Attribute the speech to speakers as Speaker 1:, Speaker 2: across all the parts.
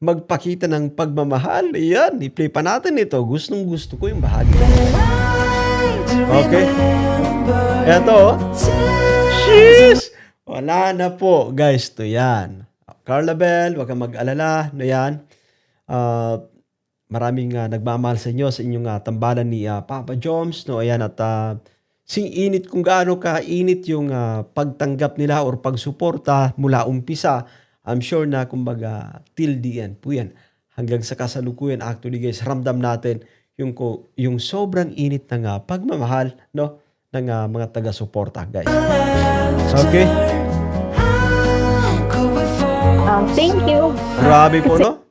Speaker 1: magpakita ng pagmamahal. Ayan, i-play pa natin ito. Gustong gusto ko yung bahagi. Okay. Eto. Sheesh! Wala na po, guys. Ito yan. Carla Bell, wag kang mag-alala. Ano yan? Maraming nagmamahal sa inyo sa inyong tambalan ni Papa Joms. No? Ayan, at sing init kung gaano ka-init yung pagtanggap nila or pagsuporta mula umpisa. I'm sure na kumbaga till the end po yan. Hanggang sa kasalukuyan actually guys, ramdam natin yung sobrang init ng pagmamahal no ng mga taga-suporta guys. Okay?
Speaker 2: Thank you.
Speaker 1: Grabe po no?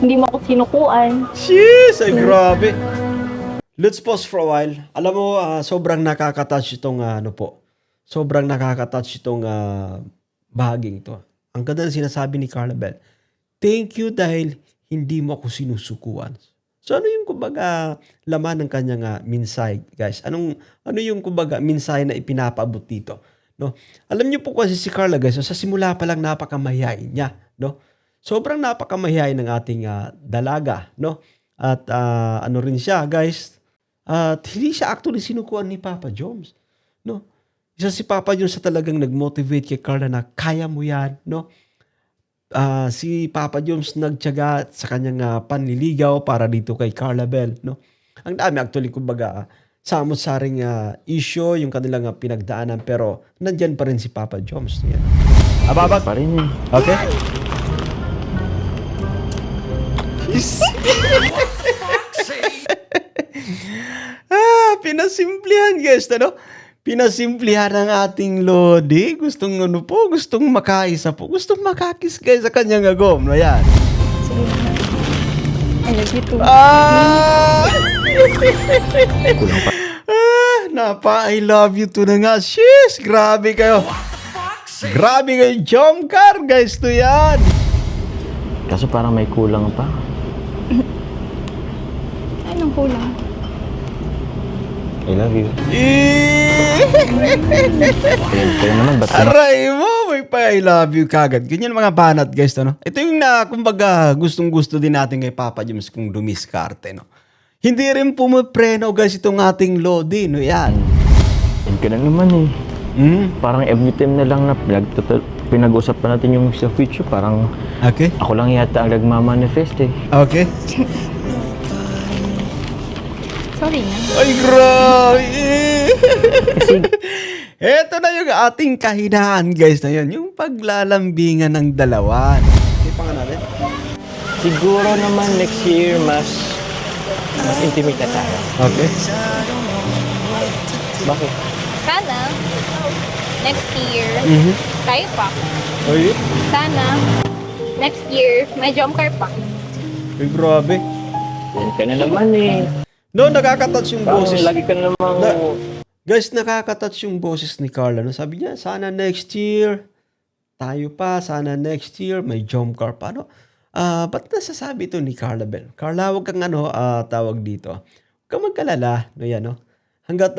Speaker 2: Hindi mo ako sinukuan.
Speaker 1: Jeez, ay grabe. Let's pause for a while. Alam mo, sobrang nakaka-touch itong sobrang nakaka-touch itong bahaging ito. Ang ganda ng sinasabi ni Carla Bell. Thank you dahil hindi mo ako sinusukuan. So ano yung kumbaga laman ng kanyang minsay, guys? Ano yung kumbaga minsay na ipinapaabot dito? No? Alam niyo po kasi si Carla, guys, sa simula pa lang napakamahiyain niya, no? Sobrang napakamahiyain ng ating dalaga, no? At ano rin siya, guys? At hindi siya actually sinukuan ni Papa Joms, no? Isa si Papa Joms sa talagang nag-motivate kay Carla na kaya mo yan, no? Si Papa Joms nagtiyaga sa kanyang panliligaw para dito kay Carla Bell, no? Ang dami actually kumbaga samot-saring issue yung kanilang pinagdaanan pero nandyan pa rin si Papa Joms. Yan. Ababag
Speaker 3: pa rin eh.
Speaker 1: Okay. Pinasimplihan guys, ano? Pinasimplihan ng ating Lodi. Gustong makaisa po. Gustong makakis guys sa kanyang agom. No, yan.
Speaker 2: I love you too.
Speaker 1: I love you too na nga. Sheesh, grabe kayo. Grabe kayo, Jomcar guys, to yan.
Speaker 3: Kaso parang may kulang pa.
Speaker 2: Anong kulang?
Speaker 3: I love you. Kaya naman, ba't
Speaker 1: Aray mo, may pa I love you kagad. Ganyan mga banat guys, no? Ito yung kumbaga, gustong-gusto din natin kay Papa James kung dumiskarte, no? Hindi rin pumapreno guys itong ating Lodi, no? Yan.
Speaker 3: Yan ka na naman eh. Parang every time na lang na pinag-usapan natin yung sa future, parang
Speaker 1: Okay.
Speaker 3: ako lang yata ang nagmamanifest eh.
Speaker 1: Okay.
Speaker 2: Sorry na.
Speaker 1: Ay, grabe! Ito na yung ating kahinaan, guys, na yun. Yung paglalambingan ng dalawa. Okay, pangalan natin?
Speaker 3: Siguro naman next year mas intimate na tayo.
Speaker 1: Okay.
Speaker 3: Bakit?
Speaker 2: Sana, next year, tayo pa.
Speaker 1: Ay,
Speaker 2: Sana, next year, may jump car pa.
Speaker 1: ay, grabe.
Speaker 3: Yan ka na naman eh.
Speaker 1: No, nakaka-touch yung
Speaker 3: Parang
Speaker 1: boses.
Speaker 3: lagi ka na namang...
Speaker 1: Guys, nakaka-touch yung boses ni Carla. No? Sabi niya, sana next year, tayo pa. Sana next year, may jump car pa. No? Ba't nasasabi ito ni Carla Bell? Carla, huwag kang tawag dito. Huwag kang magkalala. No, yan, no? Hanggat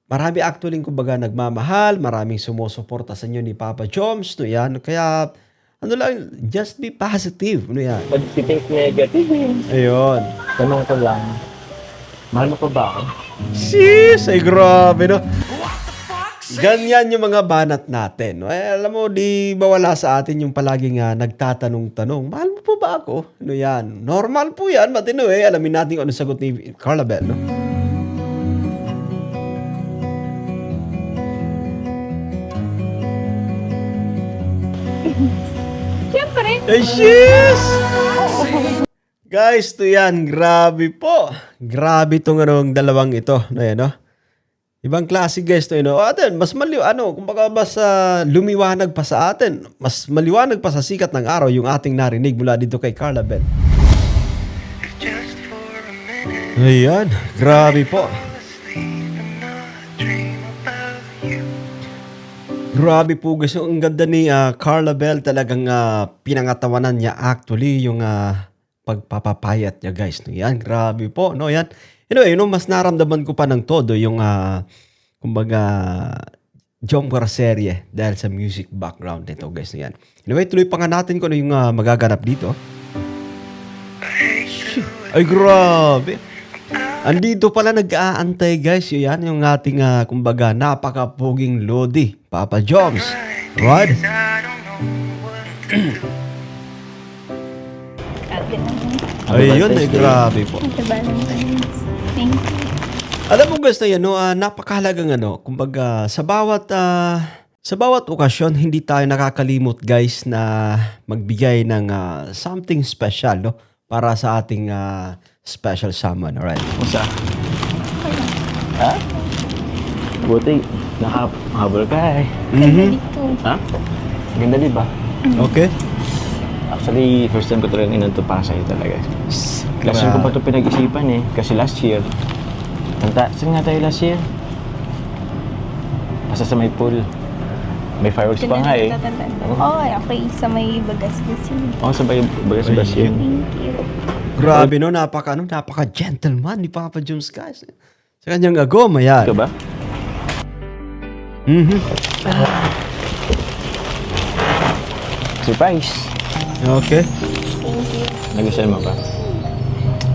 Speaker 1: marami actually kumbaga nagmamahal, maraming sumusuporta sa inyo ni Papa Joms. No, yan. Kaya, ano lang, just be positive. Ano yan?
Speaker 3: Mag-think negative eh.
Speaker 1: Ayun.
Speaker 3: Tanong ko lang, mahal mo pa ba ako?
Speaker 1: Sis, ay grabe, no? Ganyan yung mga banat natin. No? Alam mo, di ba wala sa atin yung palaging nagtatanong-tanong, mahal mo po ba ako? Ano yan? Normal po yan, matino eh. Alamin natin kung ano sagot ni Carla Bell, no?
Speaker 2: Siyempre.
Speaker 1: Ay, sis! Guys, to yan. Grabe po. Grabe itong dalawang ito. Ayan, no? Ibang klase guys to, atin, mas kumbaga mas lumiwanag pa sa atin. Mas maliwanag pa sa sikat ng araw yung ating narinig mula dito kay Carla Bell. Ayan, grabe po. Grabe po guys, ang ganda ni Carla Bell. Talagang pinangatawanan niya actually yung pagpapapayat niya guys. Yan, grabe po. No, yan. Anyway, mas naramdaman ko pa ng todo yung kumbaga Jomcar serye dahil sa music background nito guys na yan. Anyway, tuloy pa nga natin kung ano yung magaganap dito. Ay, grabe. Andito pala nag-aantay guys. Yan yung ating, kumbaga, napaka-poging Lodi. Papa Joms. Right? Ayun, grabe po.
Speaker 2: Thank you.
Speaker 1: Alam mo guys na yan, no, napakahalagang kumbaga sa bawat okasyon hindi tayo nakakalimot guys na magbigay ng something special, no, para sa ating special someone, alright?
Speaker 3: Kusa? Ha? Buti, nakahabol ka eh.
Speaker 2: Dito.
Speaker 3: Ha? Ganda di ba?
Speaker 1: Okay.
Speaker 3: Actually, first time ko talagang inanto para sa'yo talaga. Last year ko pa ito pinag-isipan eh. Kasi last year, saan nga tayo last year? Basta sa may pool. May fireworks pa nga eh.
Speaker 2: Oo, okay. Sa may Bagasgas yun.
Speaker 3: Oo, sa bagas-bagas yun.
Speaker 2: Thank you.
Speaker 1: Grabe no, napaka-gentleman ni Papa Joms guys. Sa kanyang agom, ayan.
Speaker 3: Ikaw ba? Surprise!
Speaker 1: Okay.
Speaker 2: Thank you.
Speaker 3: Nagustuhan mo ba?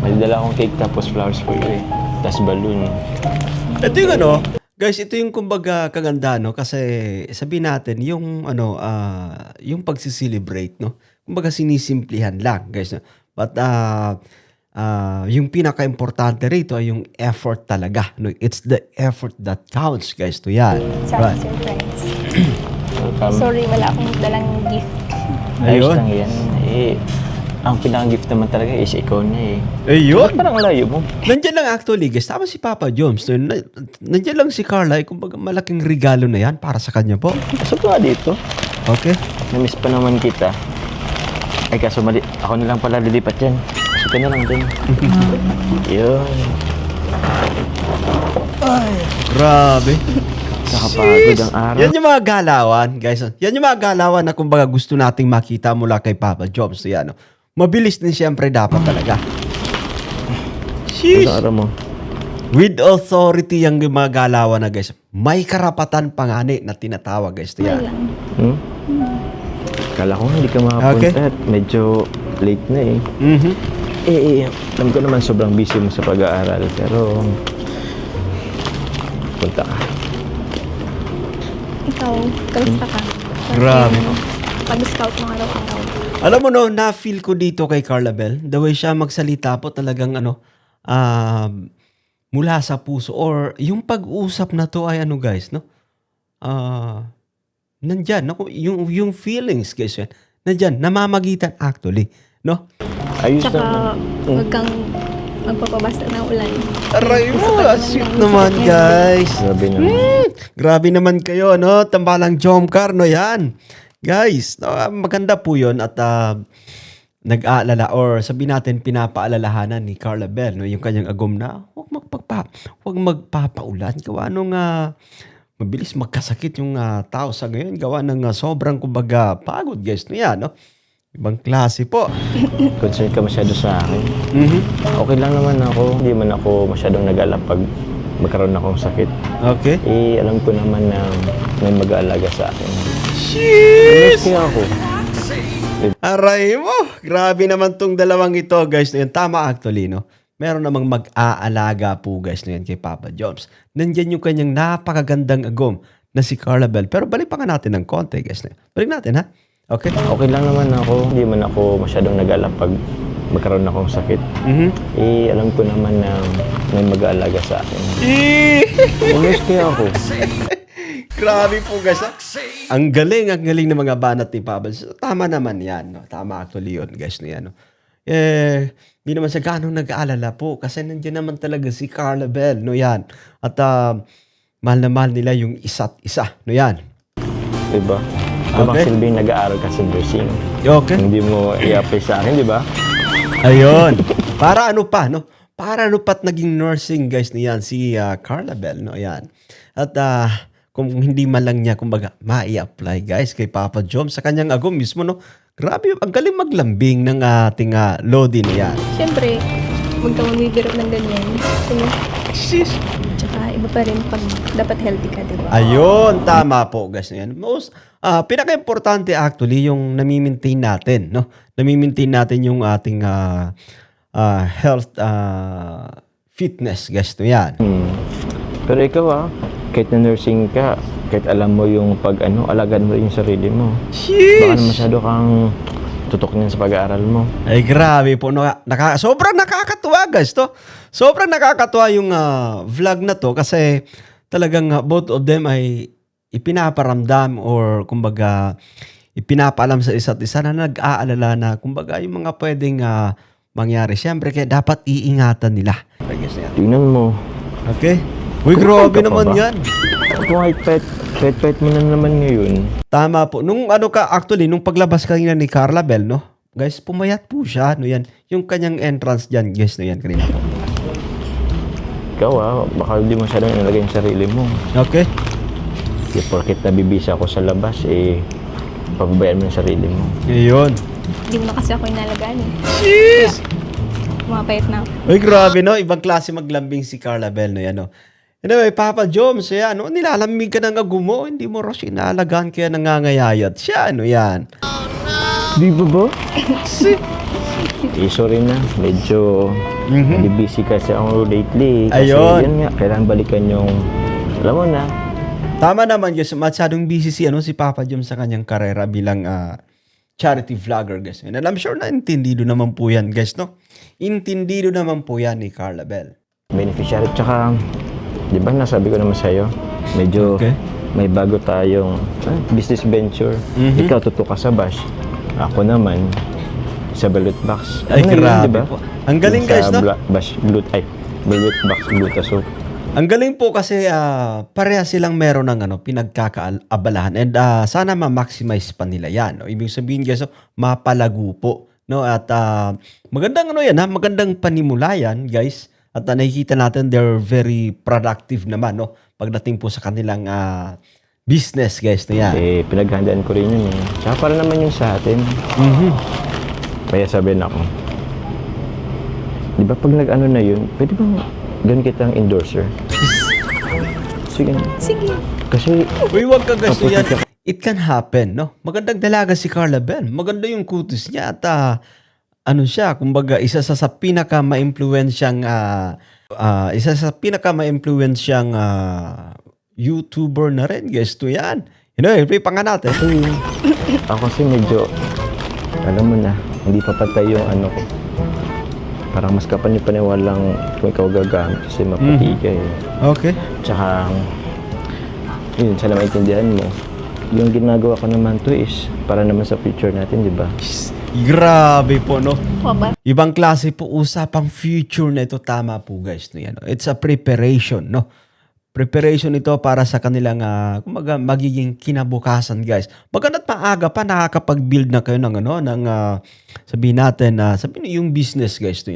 Speaker 3: May dala akong cake tapos flowers for you eh. Tapos balloon.
Speaker 1: Ito yung guys, ito yung kumbaga kaganda, no? Kasi sabihin natin, yung yung pagsiselebrate, no? Kumbaga sinisimplihan lang, guys. No? But yung pinaka-importante rito ay yung effort talaga. No? It's the effort that counts, guys. To yan.
Speaker 2: Sorry, surprise.
Speaker 3: Welcome.
Speaker 2: Sorry, wala akong dalang gift.
Speaker 3: Ayos
Speaker 1: Ayun.
Speaker 3: lang yan. Eh, ang pinaka-gift naman talaga is ikaw na eh.
Speaker 1: Ayun.
Speaker 3: Parang layo mo.
Speaker 1: Nandiyan lang actually, guys. Tama si Papa Joms. No? Nandiyan lang si Carla. Kumbaga malaking regalo na yan para sa kanya po.
Speaker 3: Pasok ka dito.
Speaker 1: Okay.
Speaker 3: Namiss pa naman kita. Ay kaso mali. Ako na lang pala lilipat yan. Pasok ka na lang din. Yun.
Speaker 1: Grabe.
Speaker 3: Nakapagod ang araw.
Speaker 1: Yan yung mga galawan, guys. Yan yung mga galawan na kumbaga gusto nating makita mula kay Papa Joms. So, yan, no? Mabilis din siyempre dapat talaga.
Speaker 3: Sheesh. Ang araw mo.
Speaker 1: With authority yung mga galawan na guys. May karapatan pangani na tinatawag guys. So, yan.
Speaker 3: Hmm? Kala ko hindi ka makapunta
Speaker 1: Okay.
Speaker 3: at medyo late na eh.
Speaker 1: Mhm.
Speaker 3: Alam ko naman sobrang busy mo sa pag-aaral pero punta ka.
Speaker 2: Ikaw, kamusta ka?
Speaker 1: Grabe.
Speaker 2: Pag-scout mo araw-araw.
Speaker 1: Alam mo no, na-feel ko dito kay Carla Bell. The way siya magsalita po talagang mula sa puso. Or yung pag-usap na to ay guys, no? Nandyan, no? Yung feelings guys yan. Nandyan, namamagitan actually, no?
Speaker 3: Ayos
Speaker 2: Tsaka,
Speaker 3: naman.
Speaker 2: huwag kang magpapabasa ng ulan.
Speaker 1: Aray mo, sweet naman guys.
Speaker 3: Grabe naman.
Speaker 1: Grabe naman kayo, no? Tambalang Jomcar, no? Yan. Guys, no, maganda po yun at nag-aalala or sabihin natin pinapaalalahanan ni Carla Bell, no? Yung kanyang agom na huwag magpapaulan. Gawa nung mabilis magkasakit yung tao sa ngayon. Gawa ng sobrang kumbaga pagod guys. No? Yan, no? Ibang klase po.
Speaker 3: Concerned ka masyado sa akin.
Speaker 1: Mhm.
Speaker 3: Okay lang naman ako. Hindi man ako masyadong nag-alala pag magkaroon akong sakit.
Speaker 1: Okay.
Speaker 3: Eh, alam ko naman na may mag-aalaga sa akin.
Speaker 1: Sheesh!
Speaker 3: Kaya ako.
Speaker 1: Aray mo! Grabe naman tong dalawang ito, guys. Yun, tama actually, no? Meron namang mag-aalaga po, guys, na yan kay Papa Joms. Nandyan yung kanyang napakagandang agom na si Carla Bell. Pero balik pa nga natin ng konti, guys. Balik natin, ha? Okay?
Speaker 3: Okay lang naman ako. Hindi man ako masyadong nag-alala pag magkaroon akong sakit.
Speaker 1: Mhm.
Speaker 3: Eh, alam ko naman na may mag-aalaga sa akin. Umayos kaya ako.
Speaker 1: Grabe po, guys, ha? Ang galing ng mga banat ni Papa. Tama naman yan, no? Tama actually yun, guys, na yan, no? Hindi naman siya ganong nag-aalala po kasi nandiyan naman talaga si Carla Bell, no? Yan. At mahal na mahal nila yung isa't isa, no? Yan.
Speaker 3: Diba? Habang
Speaker 1: Okay.
Speaker 3: silbing nag-aaral ka sa nursing.
Speaker 1: Okay.
Speaker 3: Hindi mo i-apply sa akin, di ba?
Speaker 1: Ayun. Para ano pa, no? Para ano pa't naging nursing, guys, niyan si Carla Bell, no? Ayan. At kung hindi man lang niya, kumbaga, ma-i-apply, guys, kay Papa Joms sa kanyang agom mismo, no? Grabe, ang galing maglambing ng ating Lodi na yan.
Speaker 2: Siyempre, huwag kang mamibiro ng ganyan. Kasi,
Speaker 1: Sis.
Speaker 2: tsaka
Speaker 4: iba pa rin pag dapat healthy ka, di ba?
Speaker 1: Ayun, tama po guys. Yan. Pinaka-importante actually yung nami-maintain natin, no? Nami-maintain natin yung ating health fitness guys. No, yan.
Speaker 3: Pero ikaw kahit na nursing ka, kahit alam mo yung alagaan mo yung sarili mo. Baka na masyado kang tutok niyan sa pag-aaral mo.
Speaker 1: Ay grabe po. No, sobrang nakakatuwa guys to. Sobrang nakakatuwa yung vlog na to kasi talagang both of them ay ipinaparamdam or kumbaga ipinapaalam sa isa't isa na nag-aalala na kumbaga yung mga pwedeng mangyari. Siyempre kaya dapat iingatan nila.
Speaker 3: Tingnan mo.
Speaker 1: Okay? Uy, grabe
Speaker 3: ka pa
Speaker 1: naman
Speaker 3: ba?
Speaker 1: yan.
Speaker 3: Kung pet mo na naman ngayon.
Speaker 1: Tama po. Nung nung paglabas kanina ni Carla Bell, no? Guys, pumayat po siya. No, yan. Yung kanyang entrance dyan, guys, no yan, kanina po.
Speaker 3: Ikaw baka hindi mo masyadong inalagay yung sarili mo.
Speaker 1: Okay.
Speaker 3: Kasi porkit nabibisa ako sa labas, pababayaan mo yung sarili mo.
Speaker 1: Ayun.
Speaker 4: Hindi mo na kasi ako inalagaan eh.
Speaker 1: Jeez!
Speaker 4: Mapayat na ako.
Speaker 1: Uy, grabe, no? Ibang klase maglambing si Carla Bell, no? Yan, no? Anyway, Papa Joms, yan, no? Nilalamig ka ng agumo. Hindi mo rin inalagaan kaya nangangayayat siya, no? Yan.
Speaker 3: Di ba? Sorry na. Medyo busy kasi ako lately. Kasi
Speaker 1: Ayun.
Speaker 3: yun nga, kailangan balikan yung, alam mo na,
Speaker 1: Tama naman, guys. Masyadong busy si Papa Joms sa kanyang karera bilang charity vlogger, guys. And I'm sure na intindido naman po yan, guys, no? Intindido naman po yan ni Carla Bell.
Speaker 3: beneficiary. Tsaka, di ba nasabi ko naman sa'yo, medyo
Speaker 1: Okay.
Speaker 3: may bago tayong business venture. Ikaw tutok ka sa bash. Ako naman, sa balut box.
Speaker 1: Ay,
Speaker 3: Ano yun,
Speaker 1: grabe
Speaker 3: di ba?
Speaker 1: po. Ang galing,
Speaker 3: Yung
Speaker 1: guys,
Speaker 3: sa
Speaker 1: no?
Speaker 3: balut box glutaso.
Speaker 1: Ang galing po kasi pareha silang meron ng pinagkakaabalahan and sana ma-maximize pa nila yan. No? Ibig sabihin guys, mapalago po. No? At magandang magandang panimula yan guys. At nakikita natin they're very productive naman no? Pagdating po sa kanilang business guys. No, yan.
Speaker 3: Pinaghandaan ko rin yun. Tsaka para naman yung sa atin. Kaya sabihin ako, di ba pag nag-ano na yun, pwede bang ganun kitang endorser? Sige na.
Speaker 4: Sige.
Speaker 3: Kasi,
Speaker 1: Uy, wag ka guys.
Speaker 3: Tapos
Speaker 1: Yan.
Speaker 3: ikaw-
Speaker 1: It can happen, no? Magandang dalaga si Carla Bell. Maganda yung kutis niya at siya, kumbaga isa sa pinaka-ma-influensyang YouTuber na rin, guys. To yan. Pay pa nga natin.
Speaker 3: ako kasi medyo, alam mo na, hindi pa patay yung ano ko. Parang mas kapani-paniwalang kung ikaw gagamit kasi maputi ka eh.
Speaker 1: Okay.
Speaker 3: Tsaka, yun, sana maintindihan mo. Yung ginagawa ko naman to is para naman sa future natin, di ba?
Speaker 1: Grabe po, no?
Speaker 4: O ba?
Speaker 1: Ibang klase po usapang future na ito. Tama po, guys. No, yan, no? It's a preparation, no? Preparation ito para sa kanilang kumbaga magiging kinabukasan, guys. Magandang maaga pa nakakapag-build na kayo ng sabihin natin yung business, guys, to,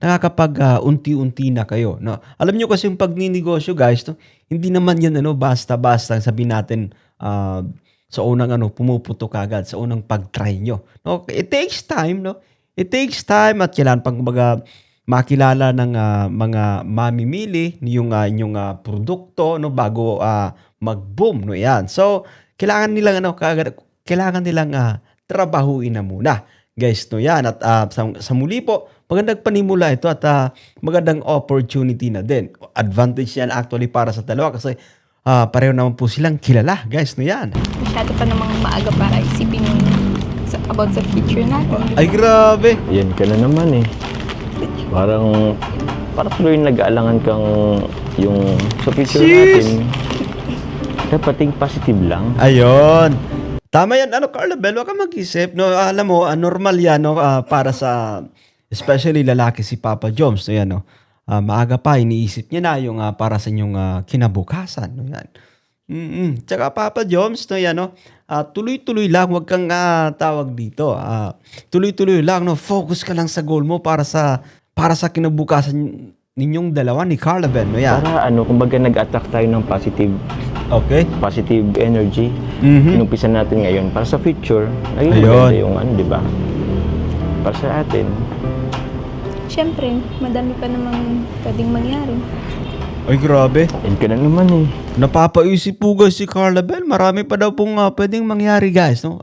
Speaker 1: nakakapag unti-unti na kayo, no. Alam niyo kasi yung pagninegosyo, guys, to, hindi naman yan basta-basta sabihin natin sa unang pumuputok agad sa unang pag-try nyo. No? It takes time, no? It takes time at kailangan pang kumbaga makilala ng mga mamimili yung inyong produkto no bago mag-boom no yan. So kailangan nilang trabahuin na muna. Guys no yan at sa muli po magandang panimula ito at magandang opportunity na din. Advantage yan actually para sa dalawa kasi pareho naman po silang kilala, guys no yan.
Speaker 4: Masyado pa namang maaga para isipin about sa future natin.
Speaker 1: Ay grabe.
Speaker 3: Yan ka na naman eh. Parang tuloy nag-aalangan kang yung sa future natin. Dapat think positive lang.
Speaker 1: Ayun. Tama yan. Carla Bell, wag ka mag-isip. No, alam mo, normal yan no, para sa, especially lalaki si Papa Joms. No, yan, no. Maaga pa, iniisip niya na yung para sa inyong kinabukasan. No, yan. Tsaka Papa Joms, no, yan, no. Tuloy-tuloy lang, wag kang tawag dito. Tuloy-tuloy lang, no. Focus ka lang sa goal mo para sa kinabukasan ninyong dalawa ni Carla Bell. No, yan.
Speaker 3: Para kumbaga nag-attract tayo ng positive energy. Inumpisan natin ngayon para sa future. Naging maganda yung di ba? Para sa atin.
Speaker 4: Siyempre, madami pa namang pwedeng mangyari.
Speaker 1: Ay, grabe.
Speaker 3: Ayun ka na naman eh.
Speaker 1: Napapaisip po guys si Carla Bell. Marami pa daw pong pwedeng mangyari guys. No?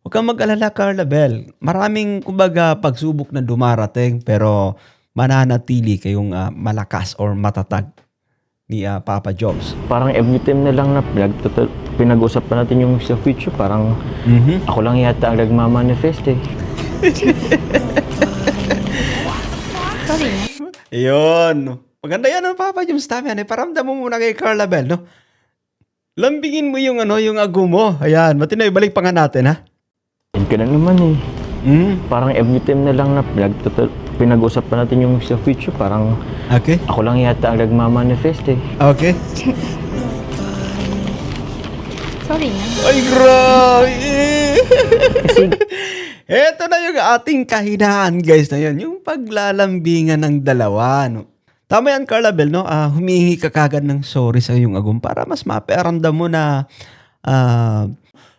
Speaker 1: Huwag kang mag-alala Carla Bell. Maraming kumbaga pagsubok na dumarating pero mananatili kayong malakas or matatag ni Papa Jobs.
Speaker 3: Parang every time na lang na pinag-usapan natin yung sa future, parang ako lang yata ang nagmamanifest eh.
Speaker 4: Sorry na.
Speaker 1: Ayun. Maganda yan ang Papa Jobs. Tama yan. Paramdam mo muna kay Carla Bell. No? Lambingin mo yung, yung ago mo. Ayan. Matinoy, balik pa nga natin ha.
Speaker 3: Ayun ka na naman eh. Parang every time na lang na pinag-usapan natin yung sa future, parang
Speaker 1: Okay.
Speaker 3: ako lang yata ang nagmamanifest eh.
Speaker 1: Okay.
Speaker 4: Sorry na.
Speaker 1: Ay, grabe! Eto na yung ating kahinaan, guys, na yun. Yung paglalambingan ng dalawa, no? Tama yan, Carla Bell, no? Humihingi ka kagad ng sorry sa iyong agum para mas maparamdam mo na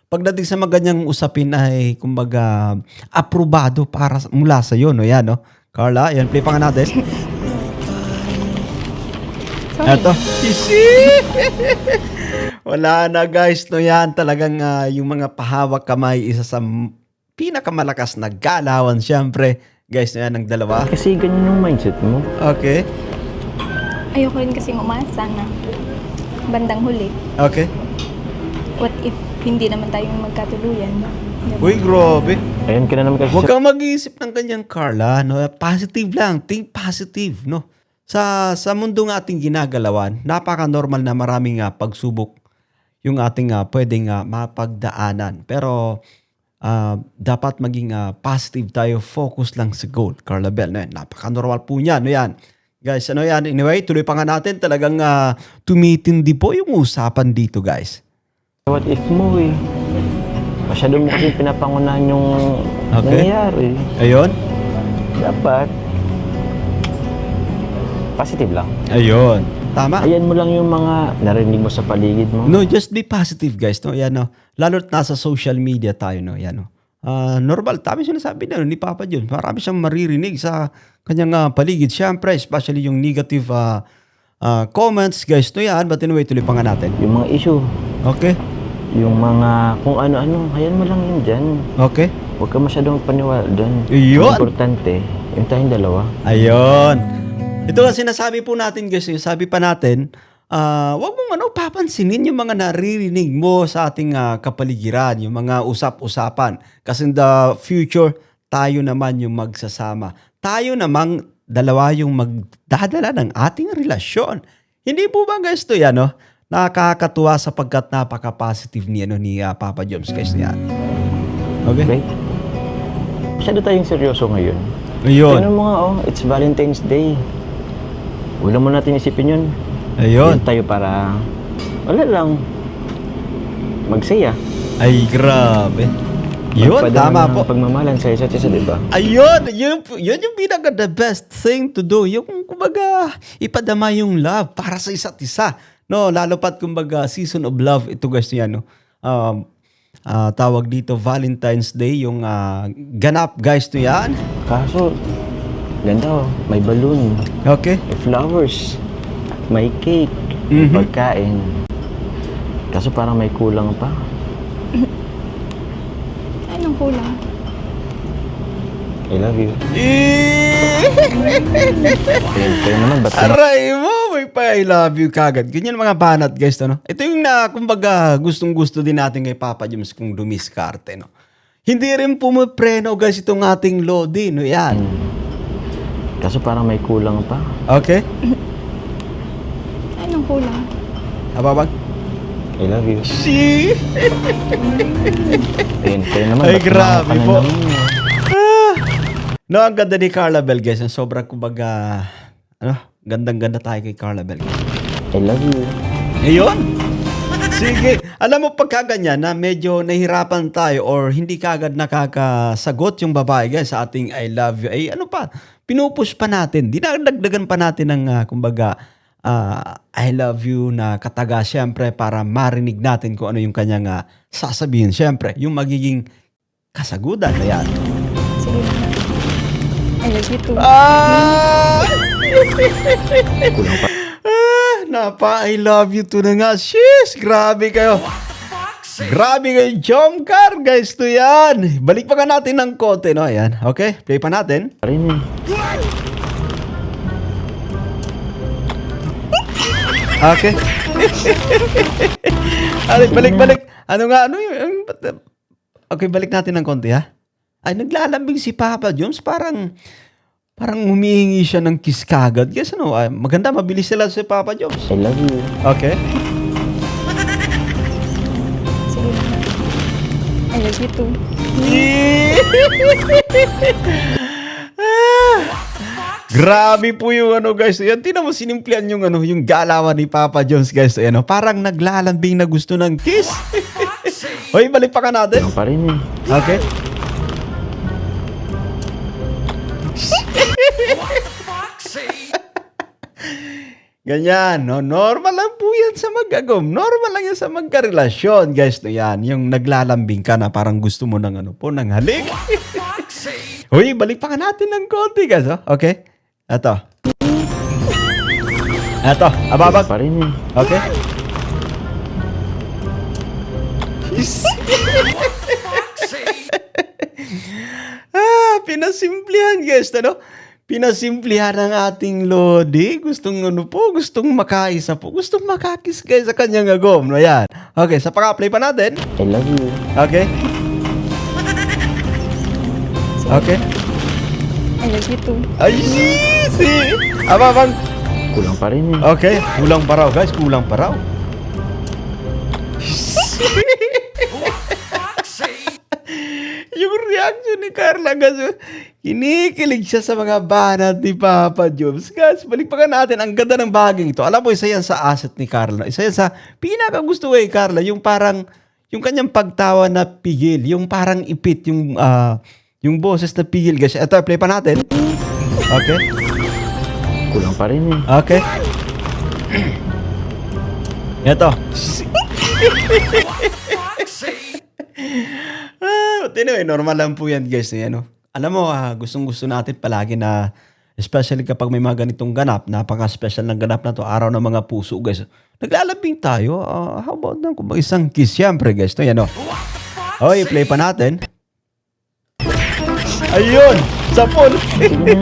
Speaker 1: pagdating sa mga ganyang usapin ay, kumbaga, aprobado para mula sa iyo, no? Yan, no? Carla, yan, play pa nga natin.
Speaker 4: Sorry
Speaker 1: Eto.
Speaker 4: na.
Speaker 1: Wala na guys, no yan talagang yung mga pahawak kamay isa sa pinakamalakas na galawan syempre. Guys, no yan ang dalawa.
Speaker 3: Kasi ganyan yung mindset mo.
Speaker 1: Okay.
Speaker 4: Ayoko rin kasing umasa na bandang huli.
Speaker 1: Okay.
Speaker 4: What if hindi naman tayo magkatuluyan? Diba?
Speaker 1: Uy, grabe.
Speaker 3: Ayun ka na naman kasi
Speaker 1: Huwag kang mag-iisip ng ganyan, Carla. No? Positive lang. Think positive, no? Sa mundong ating ginagalawan, napaka-normal na maraming pagsubok yung ating pwedeng mapagdaanan. Pero dapat maging positive tayo. Focus lang sa goal, Carla Bell. No? Napaka-normal po niyan. No, yan. Guys, ano yan? Anyway, tuloy pa nga natin. Talagang tumitindi po yung usapan dito, guys.
Speaker 3: what if mo eh. Masyado mo kasi pinapangunahan yung nangyayari.
Speaker 1: Ayun.
Speaker 3: Dapat positive lang.
Speaker 1: Ayun. Tama.
Speaker 3: Ayan mo lang yung mga narinig mo sa paligid mo.
Speaker 1: No, just be positive, guys. No, yan, no. Lalo't nasa social media tayo, no. Yan, no. Normal, tama yung sinasabi na ni Papa John. Marami siyang maririnig sa kanyang paligid. Siyempre, especially yung negative comments, guys. No, yan. But anyway, tuloy pa nga natin.
Speaker 3: Yung mga issue,
Speaker 1: Okay.
Speaker 3: yung mga kung ano-ano, ayan mo lang yun dyan.
Speaker 1: Okay.
Speaker 3: Huwag ka masyadong paniwala doon.
Speaker 1: Yun.
Speaker 3: Ang importante, yung tayong dalawa.
Speaker 1: Ayun. Ito ang sinasabi po natin, guys. Sabi pa natin, wag mong papansinin yung mga naririnig mo sa ating kapaligiran, yung mga usap-usapan. Kasi in the future, tayo naman yung magsasama. Tayo namang dalawa yung magdadala ng ating relasyon. Hindi po ba, guys, to yan, no? Nakakatuwa sapagkat napaka-positive ni Papa Joms, guys, yan. Okay?
Speaker 3: Okay? Masyado tayong seryoso ngayon.
Speaker 1: Ayun.
Speaker 3: Tingnan mo nga, it's Valentine's Day. Wala mo natin isipin yun.
Speaker 1: Ayun.
Speaker 3: Yun tayo para, wala lang, magsaya.
Speaker 1: Ay, grabe. Yun, tama
Speaker 3: Magpadala ng
Speaker 1: po.
Speaker 3: pagmamahalan sa isa't isa, diba?
Speaker 1: Ayun, yun yung pinaka the best thing to do. Yung kumbaga, ipadama yung love para sa isa't isa. No, lalo pat kumbaga season of love ito, guys, yan, no. Tawag dito Valentine's Day, yung ganap, guys, to yan.
Speaker 3: Kaso, ganda may balloon,
Speaker 1: Okay.
Speaker 3: may flowers, may cake, may pagkain. Kaso parang may kulang pa.
Speaker 4: Anong kulang?
Speaker 3: I love you. Kaya naman, ba't ka
Speaker 1: Aray mo, may pa I love you kagad. Ganyan mga banat, guys, no? Ito yung kumbaga gustong-gusto din natin kay Papa James kung dumiskarte, no? Hindi rin pumapreno, guys, itong ating Lodi, no? Yan.
Speaker 3: Kaso parang may kulang pa.
Speaker 1: Okay?
Speaker 4: Anong kulang?
Speaker 1: Ababag?
Speaker 3: I love you.
Speaker 1: See?
Speaker 3: Kaya naman,
Speaker 1: Ay,
Speaker 3: ba't
Speaker 1: grabe
Speaker 3: ka na
Speaker 1: po.
Speaker 3: naman?
Speaker 1: No, ang ganda ni Carla Bell, guys. Ang sobrang kumbaga, gandang-ganda tayo kay Carla Bell.
Speaker 3: I love you.
Speaker 1: Ayun. Sige. Alam mo, pagka ganyan na medyo nahihirapan tayo or hindi kagad nakakasagot yung babae, guys, sa ating I love you. Ay, ano pa? Pinupush pa natin. Dinadagdagan pa natin ng, kumbaga, I love you na kataga, syempre, para marinig natin kung ano yung kanyang sasabihin. Syempre, yung magiging kasagutan na yan.
Speaker 4: Sige na. I love you too.
Speaker 3: Kulang pa.
Speaker 1: I love you to na nga. Sheesh, grabe kayo. Grabe kayo, Jomcar, guys, to yan. Balik pa ka natin ng konti, no? Ayan, okay, play pa natin.
Speaker 3: Pa rin eh.
Speaker 1: Okay. Balik. Ano yung... Okay, balik natin ng konti, ha? Ay, naglalambing si Papa Joms, parang humihingi siya ng kiss kagad. Guys, ano, maganda, mabilis sila si Papa Joms.
Speaker 3: I love you.
Speaker 1: Okay.
Speaker 4: Sige na. I love you too.
Speaker 1: Grabe po yung ano, guys. Yan, tinan mo sinimplihan yung yung galawan ni Papa Jones, guys. Ayan, parang naglalambing na gusto ng kiss. Hoy, balik pa ka natin.
Speaker 3: Pa rin eh.
Speaker 1: Okay. Ganyan, no? Normal lang po yan sa magagom. Normal lang yan sa magkarelasyon, guys. No, yan, yung naglalambing ka na parang gusto mo ng ng halik. Hoy, balik pa ka natin ng konti, guys. Oh? Okay? Ito, ababag.
Speaker 3: Pa rin eh.
Speaker 1: Okay? Pinasimplihan, guys, ano? Pinasimplihan ang ating Lodi. Gustong makaisa po. Gustong makakis, guys, sa kanyang agom. No, yan. Okay, sa paka-play pa natin.
Speaker 3: I love you.
Speaker 1: Okay? Okay?
Speaker 4: I love you too.
Speaker 1: Ay, si! Ababang.
Speaker 3: Kulang pa rin eh.
Speaker 1: Okay, kulang pa raw, guys. Kulang pa raw. Yung reaction ni Carla, guys. Kinikilig siya sa mga banat ni Papa Jobs. Guys, balik pa ka natin. Ang ganda ng baging ito. Alam mo, isa yan sa asset ni Carla. Isa yan sa pinakagusto kay Carla. Yung parang, yung kanyang pagtawa na pigil. Yung parang ipit. Yung boses na pigil, guys. Ito, play pa natin. Okay.
Speaker 3: Kulang pa rin eh.
Speaker 1: Okay. Ito. Anyway, normal lang po yan, guys. Ano? Alam mo, gustong-gusto natin palagi na, especially kapag may mga ganitong ganap, napaka-special ng ganap na to, araw ng mga puso, guys. Naglalabing tayo. How about na kung isang kiss, siyempre, guys. Ito yan, o. Okay, play pa natin. Ayun! Sapol!
Speaker 3: Sige na.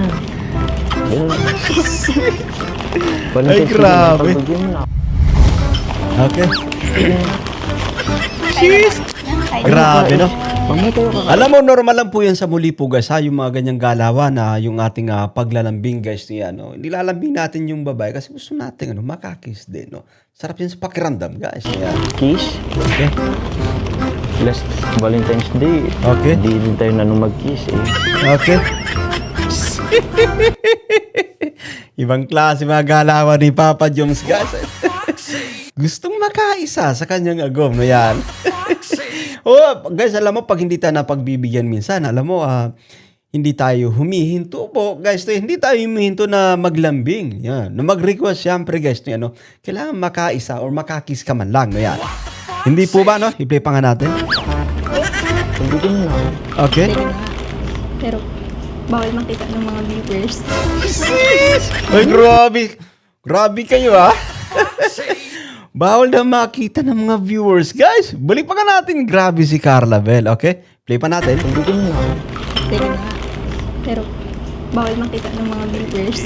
Speaker 3: Ayun.
Speaker 1: Ay, grabe. Okay. Cheese! Grabe, no? Alam mo, normal lang po yan sa muli po, guys, ha? Yung mga ganyang galawan, yung ating paglalambing, guys, yan, no? Nilalambing natin yung babae kasi gusto natin, makakiss din, no? Sarap yan sa pakiramdam, guys. Yan.
Speaker 3: Kiss?
Speaker 1: Okay.
Speaker 3: Last Valentine's Day.
Speaker 1: Okay.
Speaker 3: Hindi din tayo mag-kiss eh.
Speaker 1: Okay. Ibang klase mga galawan ni Papa Joms, guys. Gustong makaisa sa kanyang agom, no yan. Guys, alam mo, pag hindi tayo napagbibigyan minsan, alam mo, hindi tayo humihinto po, guys. Hindi tayo humihinto na maglambing. Yan. Na mag-request, siyempre, guys. No, kailangan makaisa or makakis ka man lang, no yan. Hindi po ba, no? I-play pa nga natin.
Speaker 3: Hindi din na.
Speaker 1: Okay.
Speaker 4: Sige na. Pero, bawal makita ng mga viewers.
Speaker 1: Ay, grabe. Grabe kayo, ha? Bawal na makita ng mga viewers. Guys, balik pa ka natin. Grabe si Carla Bell, okay? Play pa natin.
Speaker 3: Hindi din na.
Speaker 4: Sige na. Pero, bawal makita ng mga viewers.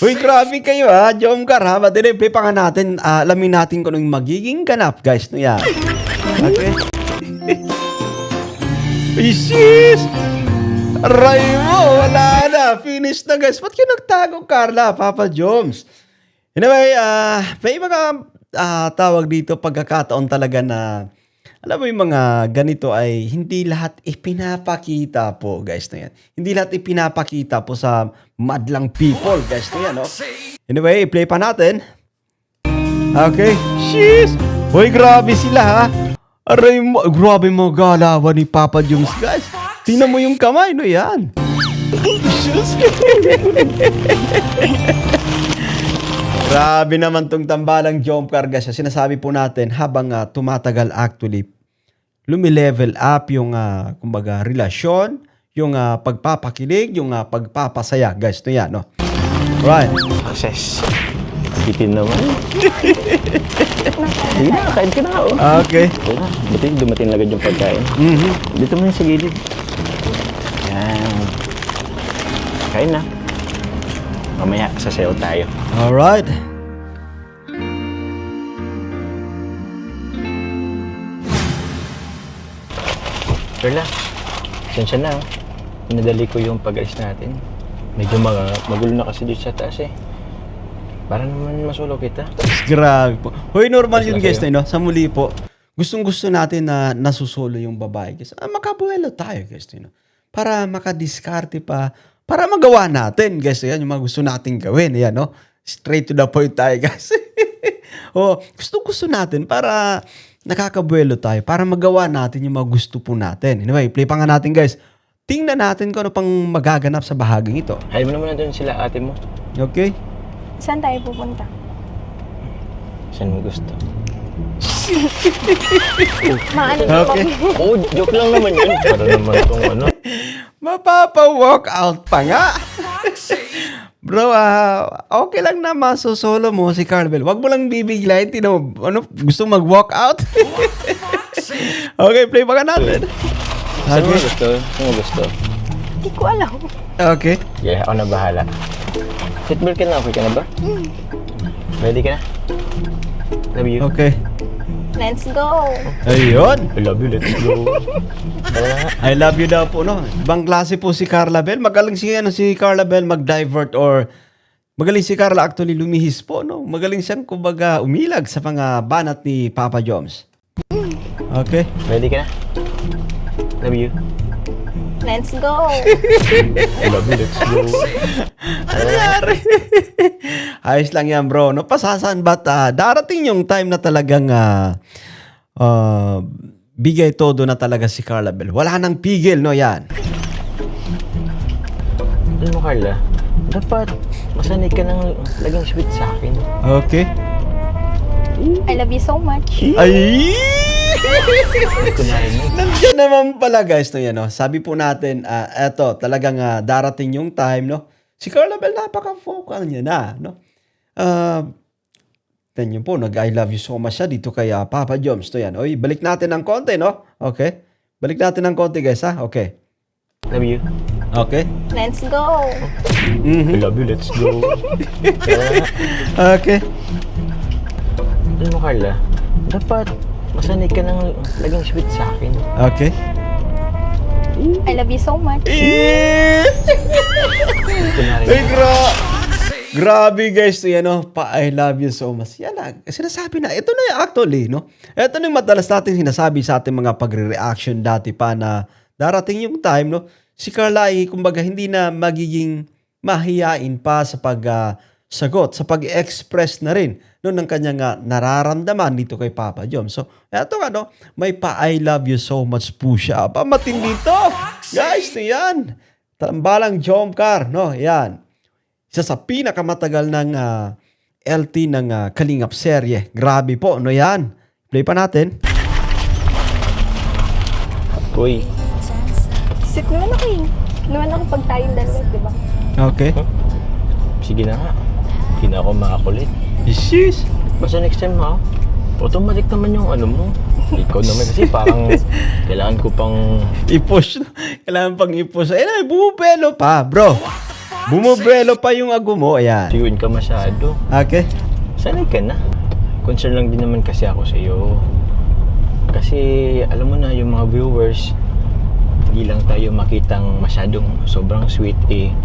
Speaker 1: Uy, grabe kayo, ha? Jomcar, ha? Madali, play pa ka natin. Alamin natin kung anong magiging ganap, guys. No, yan. Okay? Isis! Aray mo, wala na. Finish na, guys. Ba't kayo nagtago, Carla? Papa Joms. Anyway, may mga tawag dito, pagkakataon talaga na, alam mo yung mga ganito ay hindi lahat ipinapakita po, guys, na yan. Hindi lahat ipinapakita po sa madlang people, guys, na yan, no? Anyway, play pa natin. Okay. Sheesh! Hoy, grabe sila, ha? Aray mo, grabe mo galawan ni Papa Joms, guys. Tingnan mo yung kamay, no? Yan. Grabe naman tong tambalang Jomcar, guys. Sinasabi po natin habang tumatagal actually, lumilevel up yung kumbaga relasyon, yung pagpapakilig, yung pagpapasaya, guys. No yan, no? Right.
Speaker 3: Success. Bitin naman. Sige na, kain ka na oh.
Speaker 1: Okay.
Speaker 3: Ito na, buti dumating na agad yung pagkain. Dito mo yung sa gilid. Yan. Kain na. Mamaya, sasayaw tayo.
Speaker 1: Alright.
Speaker 3: Carla, sensya na oh. Pinadali ko yung pag-alis natin. Medyo magulo na kasi dito sa taas eh. Para naman masulo kita.
Speaker 1: Grabe po. Hoy, normal yun
Speaker 3: Mas
Speaker 1: guys,
Speaker 3: sa'yo.
Speaker 1: no? Sa muli po, gustong-gusto natin na nasusolo yung babae. Guys. Makabuelo tayo guys, no? Para makadiskarte pa, para magawa natin guys. Yan, yung mga gusto nating gawin. Yan, no? Straight to the point tayo guys. O, gustong-gusto natin para nakakabuelo tayo, para magawa natin yung mga gusto po natin. Anyway, play pa nga natin guys. Tingnan natin kung ano pang magaganap sa bahaging ito.
Speaker 3: Hayaan mo naman na doon sila ate mo.
Speaker 1: Okay?
Speaker 4: Saan tayo pupunta?
Speaker 3: Saan mo gusto?
Speaker 4: Maano
Speaker 1: Okay.
Speaker 3: Oo, joke lang naman yun. Para naman itong ano.
Speaker 1: Mapapa-walk out pa nga. Bro, okay lang na masosolo mo si Carlbel. Wag mo lang bibiglayin. Ano, gusto mag-walk out? Okay, play pa ka natin.
Speaker 3: Saan mo
Speaker 1: Okay.
Speaker 3: gusto? Saan mo gusto?
Speaker 4: Hindi ko alam.
Speaker 1: Okay.
Speaker 3: Yeah, ako na bahala. Seatbelt ka na, okay ka na ba? Ready ka na? Love you.
Speaker 1: Okay.
Speaker 4: Let's go.
Speaker 1: Ayun.
Speaker 3: I love you, let's go. Tara na nga.
Speaker 1: I love you daw po, no? Ibang klase po si Carla Bell. Magaling si Carla Bell mag-divert or magaling si Carla actually lumihis po, no? Magaling siyang kumbaga umilag sa mga banat ni Papa Joms. Okay.
Speaker 3: Ready ka na? Love you.
Speaker 4: Let's go.
Speaker 3: I love you, let's go.
Speaker 1: Ano nangyari? Ayos lang yan, bro. No, pasasaan ba't darating yung time na talagang bigay todo na talaga si Carla Bell. Wala nang pigil, no? Yan.
Speaker 3: Alam mo, Carla, dapat masanay ka ng laging sweet sa akin.
Speaker 1: Okay.
Speaker 4: I love you so much.
Speaker 1: Ay!
Speaker 3: Hindi ko narinig.
Speaker 1: Nandiyan naman pala, guys, no, yan, no? Sabi po natin, eto, talagang darating yung time, no? Si Carla Bell, napaka-focal niya na, no? Yan po, nag-I love you so much siya dito kay Papa Joms. To yan. Oy, balik natin ng konti, no? Okay? Balik natin ng konti, guys, ha? Okay.
Speaker 3: Love you.
Speaker 1: Okay?
Speaker 4: Let's go.
Speaker 3: I love you, let's go. Tara na nga.
Speaker 1: Okay.
Speaker 3: Alam mo, Carla, dapat masanay ka ng laging sweet sa akin.
Speaker 1: Okay.
Speaker 4: I love you so much.
Speaker 1: Eh!
Speaker 3: Hindi ko narinig.
Speaker 1: Ay, grabe guys, to yan, no? I love you so much. Yan na, sinasabi na, ito na yung actually, no? Ito na yung madalas natin sinasabi sa ating mga pagre-reaction dati pa na darating yung time, no? Si Carla ay, kumbaga, hindi na magiging mahiyain pa sa pag-sagot, sa pag-express na rin no, ng kanyang nararamdaman dito kay Papa Jom. So, eto nga, no? May pa-I love you so much po siya. Matindi to! Guys, to yan! Tambalang Jomcar, no? Yan. Isa sa pinakamatagal ng LT ng Kalingap serye. Grabe po, no yan? Play pa natin.
Speaker 3: Uy,
Speaker 4: Isip naman ako eh. Naman ako pag tayong dalawa, di ba?
Speaker 1: Okay.
Speaker 3: sige na nga. Hindi na ako makakulit.
Speaker 1: Jeez.
Speaker 3: Basta next time ha, automatic naman yung ano mo. Ikaw naman kasi parang kailangan ko pang...
Speaker 1: I-push. Kailangan pang i-push. Eh, bumubelo pa, bro. Bumubelo pa yung ago mo. Ayan.
Speaker 3: Tiyuin ka masyado.
Speaker 1: Okay.
Speaker 3: Sanay ka na. Concern lang din naman kasi ako sa iyo. Kasi alam mo na yung mga viewers, hindi lang tayo makitang masyadong sobrang sweet eh.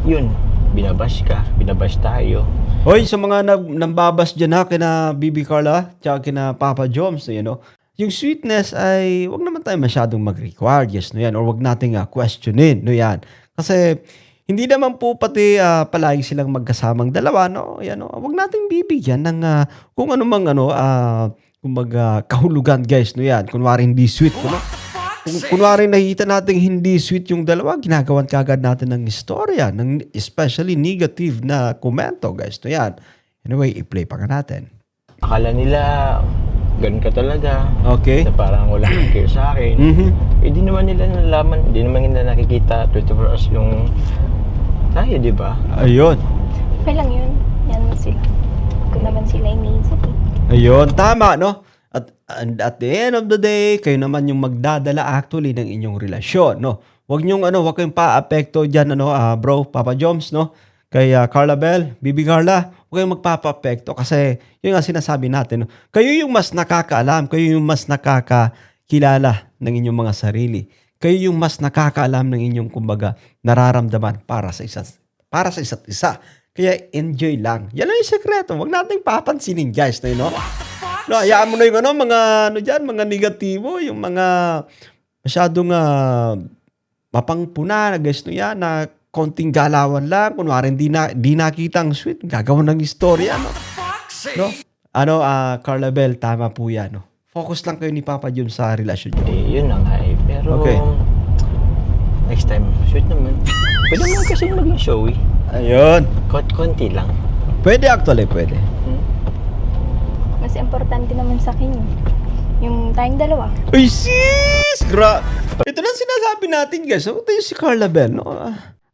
Speaker 3: Yun, binabash ka, binabash tayo.
Speaker 1: Hoy, sa mga nambabas dyan ha, kina Bibi Carla, tsaka kina Papa Joms, you know, yung sweetness ay wag naman tayo masyadong mag-require, yes, no yan, or wag nating questionin, no yan. Kasi hindi naman po pati palagi silang magkasamang dalawa, no, yan, no, wag nating bibigyan ng kung anumang kumbaga kahulugan, guys, no yan. Kunwari hindi sweet, no? Kung kunwari nakikita natin hindi sweet yung dalawa, ginagawan kagad natin ng istorya, ng especially negative na komento, guys. No yan. Anyway, i-play pa ka natin.
Speaker 3: Akala nila ganun ka talaga.
Speaker 1: Okay.
Speaker 3: Na parang wala kang care sa akin. Eh di naman nila nalaman, di naman nila nakikita 24 hours yung tayo, di ba?
Speaker 1: Ayun.
Speaker 4: Okay lang yun. Yan sila. Ko naman sila iniisip eh.
Speaker 1: Ayun, tama, no? And at the end of the day, kayo naman yung magdadala actually ng inyong relasyon, no? Huwag kayong pa-apekto diyan, bro, Papa Joms, no? Kay Carla Bell, Bibi Carla, huwag kayong magpapa-apekto kasi yun nga sinasabi natin, no? Kayo yung mas nakakaalam, kayo yung mas nakakakilala ng inyong mga sarili. Kayo yung mas nakakaalam ng inyong, kumbaga, nararamdaman para sa isa't isa. Kaya enjoy lang. Yan lang yung sekreto. Huwag nating papansinin, guys, no? No, hayaan mo na yung mga negatibo, yung mga masyadong mapangpuna na guys, no, yan, na konting galawan lang, kunwari di nakita ang sweet, gagawin ng istorya, no? Carla Bell, tama po yan, no? Focus lang kayo ni Papa Jun sa relasyon nyo.
Speaker 3: Yun na nga eh. Pero,
Speaker 1: Okay.
Speaker 3: next time, sweet naman. Pwede naman kasi maging showy.
Speaker 1: Ayun.
Speaker 3: Konti lang.
Speaker 1: Pwede actually, pwede.
Speaker 4: Mas importante naman sa akin yung tayong dalawa.
Speaker 1: Uy, sis! Ito na sinasabi natin, guys. Ito yung si Carla Bell, no?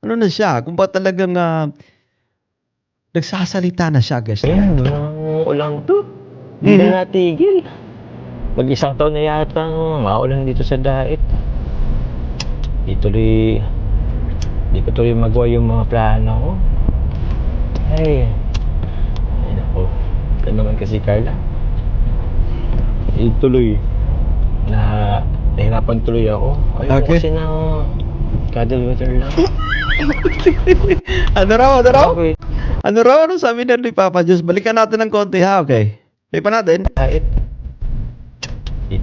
Speaker 1: Ano na siya? Kung ba talagang nagsasalita na siya, guys.
Speaker 3: Ayan, ulang to. Hindi na natigil. Mag-isang taon na yata maulan dito sa daet. Di ko tuloy magawa yung mga plano ko. Ay nako. Ito naman kasi Carla. Tuloy na nahirapan tuloy ako. Ayoko
Speaker 1: Okay.
Speaker 3: kasi ng cuddle water lang.
Speaker 1: Ano raw?
Speaker 3: Okay.
Speaker 1: Ano sabi na ni Papa Diyos? Balikan natin ng konti, ha? Okay. Play pa natin.
Speaker 3: Daet. Di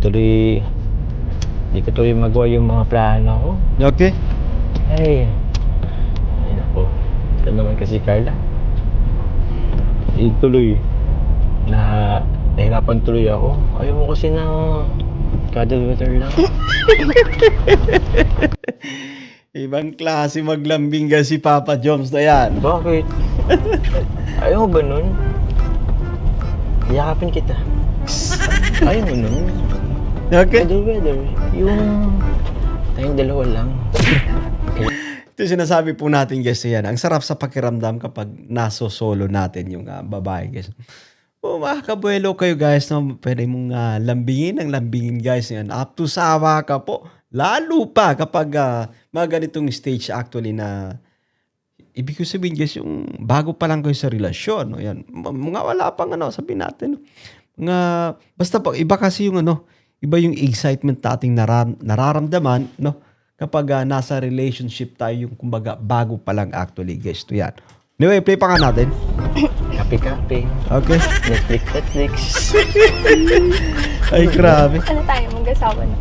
Speaker 3: ko tuloy magawa yung mga plano ko.
Speaker 1: Okay.
Speaker 3: Ay nako. Ito naman kasi Carla. Tuloy na nahirapan tuloy ako. Ayaw mo kasi ng cuddle water lang.
Speaker 1: Ibang klase maglambing ka si Papa Joms na yan.
Speaker 3: Bakit? Ayaw mo ba nun? Yakapin kita. Ayaw mo nun?
Speaker 1: Okay.
Speaker 3: Cuddle water. Yung tayong dalawa lang.
Speaker 1: Ito sinasabi po natin, guys, yan. Ang sarap sa pakiramdam kapag naso-solo natin yung babae, guys. Makakabuelo kayo, guys, no? Pwede mong lambingin, guys. Yan. Up to sawa ka po. Lalo pa kapag mga ganitong stage actually na ibig ko sabihin, guys, yung bago pa lang kayo sa relasyon, no? Yan. Mga wala pang sabihin natin, mga basta pa iba kasi yung iba yung excitement nating nararamdaman, no? Kapag nasa relationship tayo, yung kumbaga bago pa lang actually, guys, to yan. Anyway, play pa nga natin.
Speaker 3: Kape-kape.
Speaker 1: Okay.
Speaker 3: Netflix.
Speaker 1: Ay, grabe.
Speaker 4: Ano tayo, mag-asawa na?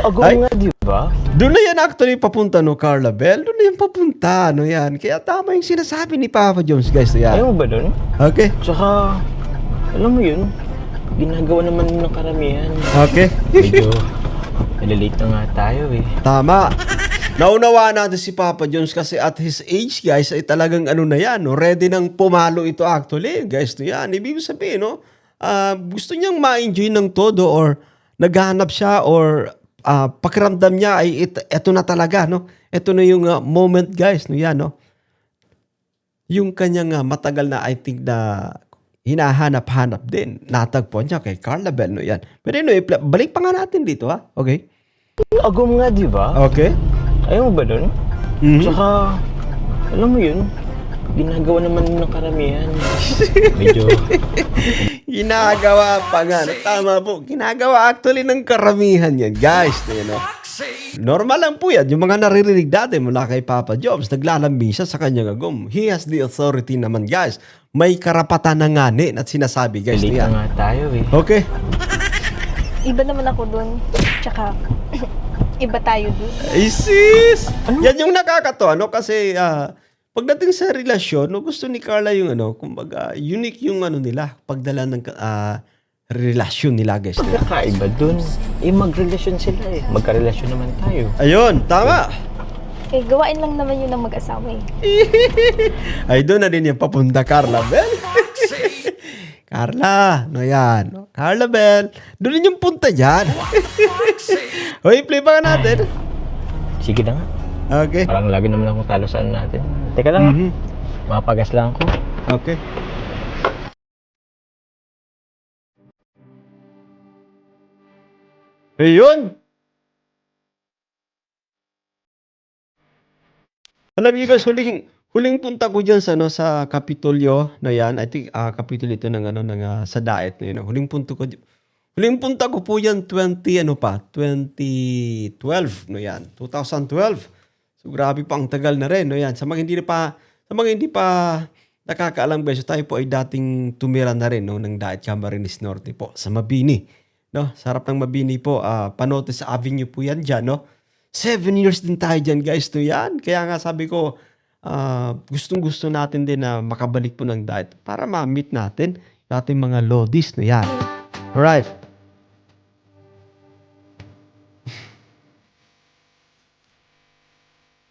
Speaker 3: Ako
Speaker 1: Ay.
Speaker 3: nga, di ba?
Speaker 1: Doon na yan actually papunta, no, Carla Bell? Doon na yan papunta, no, yan. Kaya tama yung sinasabi ni Papa Jones, guys, to yan.
Speaker 3: Ayaw mo ba dun?
Speaker 1: Okay.
Speaker 3: Tsaka, alam mo yun, ginagawa naman ng karamihan.
Speaker 1: Okay.
Speaker 3: Medyo, nalilate na nga tayo eh.
Speaker 1: Tama. Naunawaan natin si Papa Jones kasi at his age, guys, ay talagang na yan, no? Ready nang pumalo ito actually, guys, no, yan. Ibig sabihin, no? Gusto niyang ma-enjoy ng todo or naghahanap siya or pakiramdam niya ay ito na talaga, no? Ito na yung moment, guys, no, yan, no? Yung kanyang matagal na, I think, na hinahanap-hanap din. Natagpuan niya kay Carla Bell, no, yan. Pero anyway, balik pa nga natin dito, ha? Okay?
Speaker 3: Agom nga, di ba?
Speaker 1: Okay.
Speaker 3: Ayaw mo ba dun?
Speaker 1: Mhm.
Speaker 3: Tsaka, alam mo yun, ginagawa naman ng karamihan. Medyo,
Speaker 1: Ginagawa pa nga. Tama po. Ginagawa actually ng karamihan yan, guys. You know? Normal lang po yan. Yung mga naririnig dati mula kay Papa Jobs, naglalambing siya sa kanyang agom. He has the authority naman, guys. May karapatan na nganin at sinasabi, guys.
Speaker 3: late
Speaker 1: Yan.
Speaker 3: na nga tayo eh.
Speaker 1: Okay.
Speaker 4: Iba naman ako dun. Tsaka, iba tayo dun.
Speaker 1: Ay, sis! Yan yung nakakatawa, no? Kasi, pagdating sa relasyon, no, gusto ni Carla yung kumbaga, unique yung nila, pagdala ng relasyon nila, guys.
Speaker 3: Kakaiba dun. Magrelasyon sila eh. Magkarelasyon naman tayo.
Speaker 1: Ayun, tama.
Speaker 4: Eh, gawain lang naman yun ng mag-asawa eh.
Speaker 1: Ay, doon na din yung papunta, Carla Bell. Carla, no yan. No? Carla Bell, doon din yung punta dyan. Hoy, play pa ka natin.
Speaker 3: Sige na nga.
Speaker 1: Okay.
Speaker 3: Parang lagi naman akong talo saan natin. Teka lang. Mapagas lang ako.
Speaker 1: Okay. Ayun! Alam niyo guys, huling punta ko diyan sa ano sa Kapitolyo na 'yan. I think Kapitolyo ito ng ano ng sa Daet na yun. Huling punta ko po 'yan 2012 no 'yan. 2012. So grabe pa ang tagal na rin no 'yan. Sa mga hindi pa nakakaalam guys, tayo po ay dating tumira na rin no ng Daet Camarines Norte po sa Mabini. No, sa harap ng Mabini po, Panotes Avenue po 'yan diyan no. 7 years din tayo dyan guys to yan. Kaya nga sabi ko, gustong-gusto natin din na makabalik po ng diet para ma-meet natin yung ating mga lodis na yan. Alright.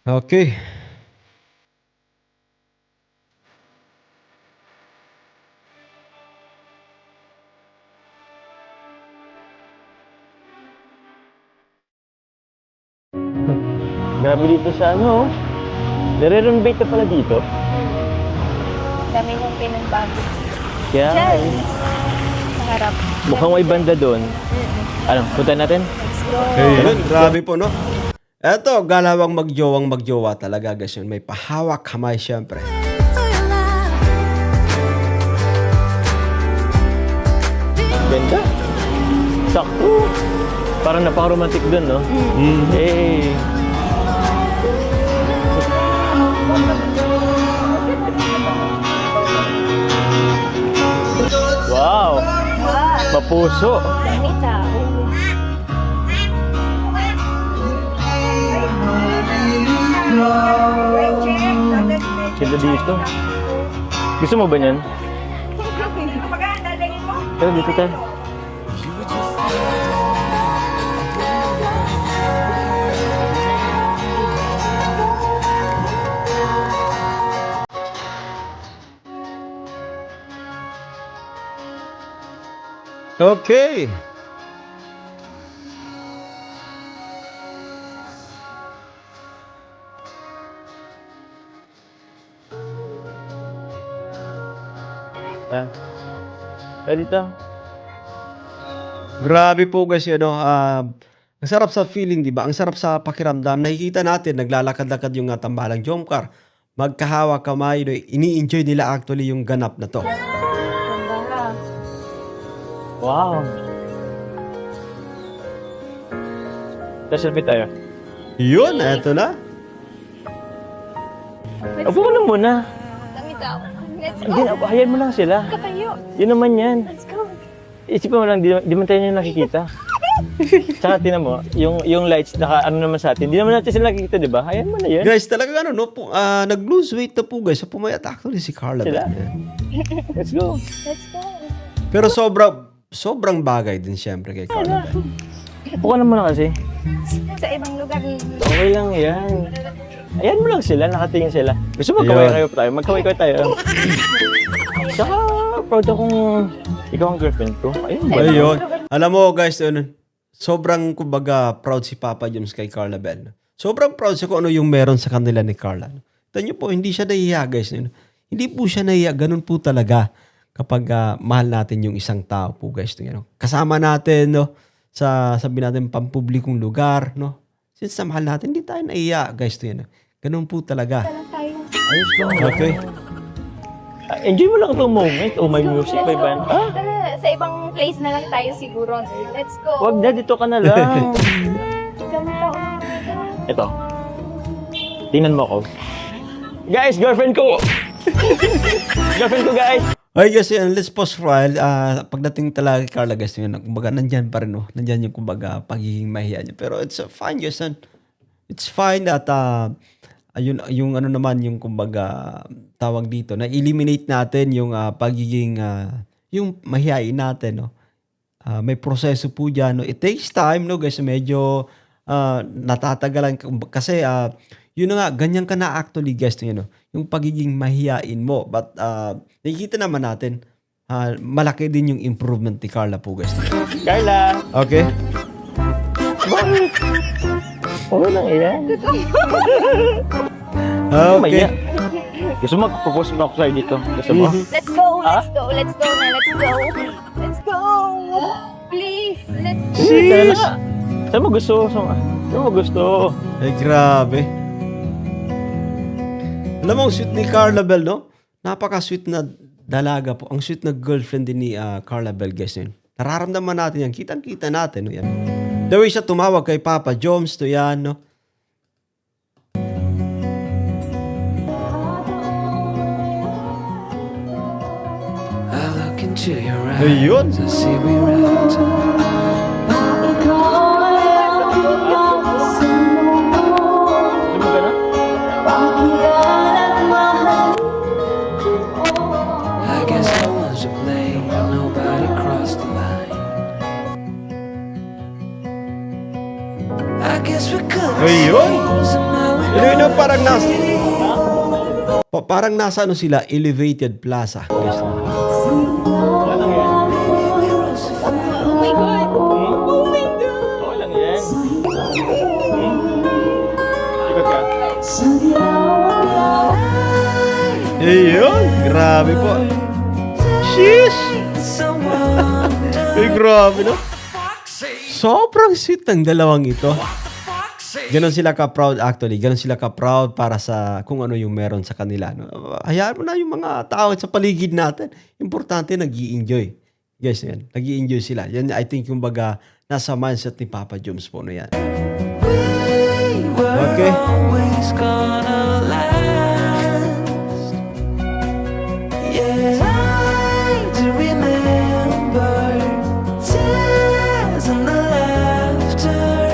Speaker 1: Okay.
Speaker 3: Grabe dito sa ano. Nare-renovate na pala dito.
Speaker 4: Dami niyang pinagbago.
Speaker 3: Kaya,
Speaker 4: Diyan. Sa harap.
Speaker 3: mukhang may banda doon. Ano, punta natin?
Speaker 4: Let's go.
Speaker 1: Ayun, grabe po no. Eto, galawang magjowa talaga guys yun. May pahawak kamay syempre.
Speaker 3: Ganda. Sakto. Parang napaka-romantic doon, no? Hey. Wow. Mapuso.
Speaker 4: Dami tao.
Speaker 3: Sila dito. Gusto mo ba niyan? Pero dito tayo.
Speaker 1: Okay.
Speaker 3: Dito.
Speaker 1: Grabe po guys yun, no? Ang sarap sa feeling, di ba? Ang sarap sa pakiramdam. Nakikita natin, naglalakad-lakad yung tambalang Jomcar. Magkahawa kamay, no? Ini-enjoy nila actually yung ganap na to.
Speaker 4: Ganda nga.
Speaker 3: Wow. Tapos selfie tayo.
Speaker 1: Yun, eto na.
Speaker 3: Upo ka lang muna.
Speaker 4: Dami tao. Let's
Speaker 3: Hindi,
Speaker 4: go.
Speaker 3: hayaan mo lang sila.
Speaker 4: Katayo.
Speaker 3: Yun naman yan.
Speaker 4: Let's go.
Speaker 3: Isipin mo lang, di man tayo nila nakikita. Tsaka tinan mo, yung lights, ano naman sa atin, di naman natin sila nakikita, di ba? Hayaan mo na yan.
Speaker 1: Guys, talaga ano, no? Nag-lose weight na po guys. So, pumayat actually si Carla.
Speaker 3: Sila? Let's go.
Speaker 4: Let's go.
Speaker 1: Pero sobrang bagay din siyempre kay Carla.
Speaker 3: Upo ka naman kasi.
Speaker 4: Sa ibang lugar.
Speaker 3: Okay lang yan. Ayan mo lang sila, nakatingin sila. Gusto mo magkaway kayo tayo? Magkaway tayo. Tsaka, proud akong ikaw ang girlfriend ko. Ayun ba?
Speaker 1: Ayun. Alam mo guys, sobrang kumbaga proud si Papa Jones kay Carla Bell. Sobrang proud siya kung ano yung meron sa kanila ni Carla. Tignan niyo po, hindi siya nahihiya guys. Hindi po siya nahihiya. Ganun po talaga kapag mahal natin yung isang tao po guys. Kasama natin no, sa sabi natin pampublikong lugar. No? Since mahal natin, hindi tayo nahihiya guys. Ganun po talaga.
Speaker 4: Lang tayo.
Speaker 3: Ayos lang.
Speaker 1: Okay.
Speaker 3: Enjoy mo lang itong moment. Oh, may music, may band. Ah,
Speaker 4: Tara, sa ibang place na lang tayo siguro. Let's go.
Speaker 3: wag na, dito ka na lang.
Speaker 4: Dami tao.
Speaker 3: Ito. Tingnan mo ako. Guys, girlfriend ko! Girlfriend ko, guys!
Speaker 1: Okay guys, let's pause for a while. Pagdating talaga kay Carla guys, kumbaga nandyan pa rin. No? Nandyan yung kumbaga pagiging mahiya niya. Pero it's fine guys. It's fine that ayun, yung ano naman yung kumbaga tawag dito, na eliminate natin yung pagiging yung mahihain natin, no. May proseso po diyan, no. It takes time, no, guys. Medyo natatagalan kasi yun na nga, ganyan ka na actually, guys, no, yung pagiging mahihain mo. But nakikita naman natin malaki din yung improvement ni Carla po, guys.
Speaker 3: Carla!
Speaker 1: Okay?
Speaker 3: Bakit? Oo lang yan.
Speaker 1: Okay.
Speaker 3: Maya. Gusto mo, propose mo ako sa'yo dito. Gusto mo?
Speaker 2: Let's go, let's go, let's go na, let's go. Let's go! Please, let's go.
Speaker 3: Sheesh! Saan mo gusto? Saan mo gusto?
Speaker 1: Ay, grabe. Alam mo, ang sweet ni Carla Bell, no? Napaka-sweet na dalaga po. Ang sweet na girlfriend din ni Carla Bell, guys. Yun. Nararamdaman natin yan. Kitang-kita natin. No? Yan. The way siya tumawag kay Papa Joms, to yan, no?
Speaker 5: I look into your
Speaker 1: Ayun.
Speaker 5: eyes, I see we right.
Speaker 3: Gusto mo gano'n?
Speaker 5: I guess no one's to blame, nobody crossed the line. I guess we could
Speaker 1: Ayun.
Speaker 5: somehow we
Speaker 1: Yun na parang nasa... parang nasa ano sila, Elevated Plaza. Guys.
Speaker 2: Oh my God! Oh my God!
Speaker 3: Okay lang yan. Ikot ka.
Speaker 1: Ayun. Grabe po. Sheesh! Ay, grabe, no? Sobrang sweet ng dalawang ito. Ganon sila ka-proud actually. Ganon sila ka-proud para sa kung ano yung meron sa kanila. No? Hayaan mo na yung mga tao sa paligid natin. Importante, nag-i-enjoy. Guys, yan. Nag-i-enjoy sila. Yan, I think, yung baga, nasa mindset ni Papa Joms po na yan. Okay.
Speaker 5: always gonna last. Yeah, trying to remember tears and the laughter.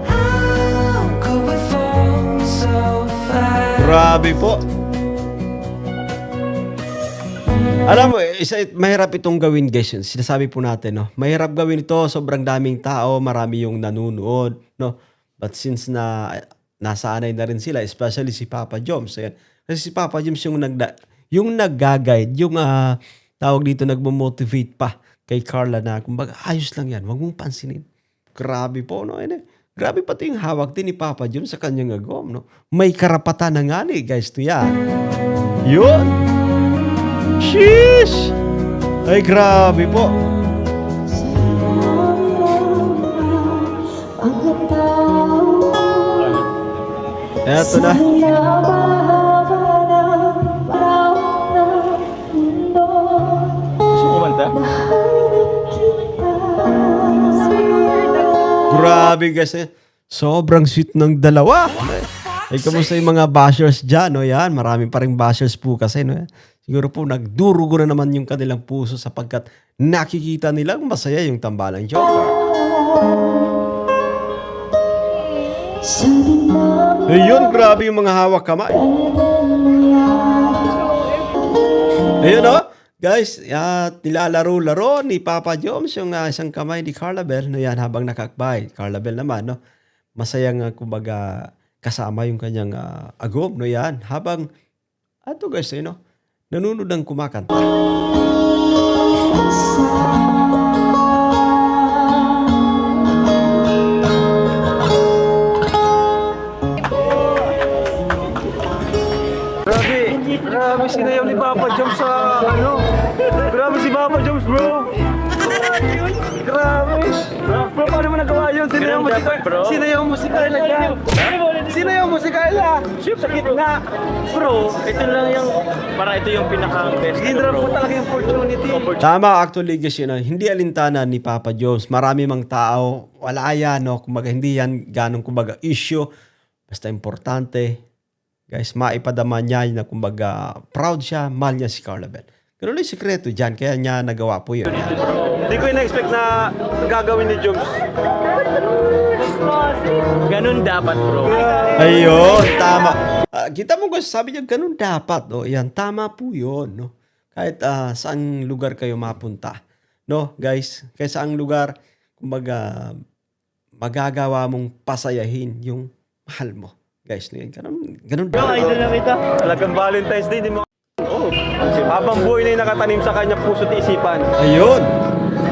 Speaker 5: How could we fall so fast?
Speaker 1: Grabe po. Alam mo, mahirap itong gawin, guys. Sinasabi po natin, no? Mahirap gawin ito. Sobrang daming tao, marami yung nanunood, no? But since nasanay na rin sila, especially si Papa Joms. Ayan. Kasi si Papa Joms yung nag-guide, yung tawag dito, nagmo-motivate pa kay Carla na, kumbaga, ayos lang yan. Huwag mong pansinin. Grabe po, no? Grabe pati yung hawak din ni Papa Joms sa kanyang agom, no? May karapatan na nga ni, guys, to yan. Yun! Sheesh! Ay, grabe po. Eto na.
Speaker 3: Gusto mo kumanta?
Speaker 1: Grabe guys. Sobrang sweet ng dalawa. Ay, kamusta yung mga bashers dyan? No? Yan, marami pa rin bashers po kasi. No? Siguro po nagdurugo na naman yung kanilang puso sapagkat nakikita nilang masaya yung tambalang Joker. Ayun, grabe yung mga hawak kamay. Ayun o, guys, nilalaro-laro ni Papa Joms yung isang kamay ni Carla Bell. No, yan, habang nakakbay. Carla Bell naman, no? Masayang, kumbaga, kasama yung kanyang agom. No, yan, habang, ato guys, no? Nanunod ang kumakanta.
Speaker 3: Grabe sinayaw ni Papa Joms sa ano. Grabe si Papa Joms, bro. Grabe. Bro, paano mo nagawa yun? Sinayaw mo si Carla. Sinayaw mo si Carla dyan. Sinayaw mo si Carla. Sa gitna. Bro, ito lang yung, parang ito yung pinaka-best. Hindra mo talaga yung opportunity.
Speaker 1: Tama, actually, guys, yun, hindi alintana ni Papa Joms. Marami mang tao, wala yan, no? Kumbaga, hindi yan ganong, kumbaga, issue. Basta importante, guys, maipadama niya na, kumbaga, proud siya, mahal niya si Carla Bell. Ganun lang yung sikreto dyan, kaya niya nagawa po yun.
Speaker 3: Hindi ko in-expect na gagawin ni Joms. Ganun dapat, bro.
Speaker 1: Ayun, tama. Kita mo guys, sabi niya, ganun dapat. No? Yan, tama po yun. No? Kahit saang lugar kayo mapunta. No, guys? Kahit saang lugar, kumbaga, magagawa mong pasayahin yung mahal mo. Guys, ganun dapat.
Speaker 3: Idol na kita. Talagang Valentine's Day, di mo. Oh, habang buhay na yung nakatanim sa kanya puso at isipan.
Speaker 1: Ayun.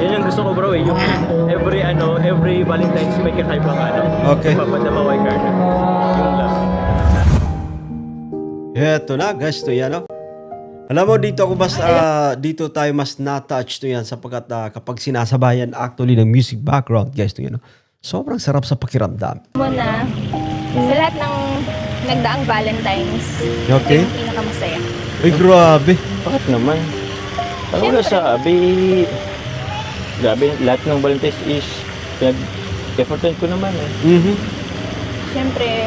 Speaker 3: Yan yung gusto ko, bro, eh. Yung every Valentine's may kakaibang
Speaker 1: Okay.
Speaker 3: papadama kay Carla. Yung love.
Speaker 1: Eto na, guys, to yan, no? Alam mo, dito tayo mas na-touch to yan sapagkat kapag sinasabayan actually ng music background, guys, to yan, no? Sobrang sarap sa pakiramdam.
Speaker 2: Muna, sa lahat ng nagdaang Valentine's,
Speaker 1: Okay.
Speaker 2: ito yung pinakamasaya.
Speaker 1: Ay, grabe.
Speaker 3: Bakit naman? Ano na sabi? Grabe, lahat ng Valentine's is effortan ko naman eh.
Speaker 1: Mhm.
Speaker 2: Siyempre,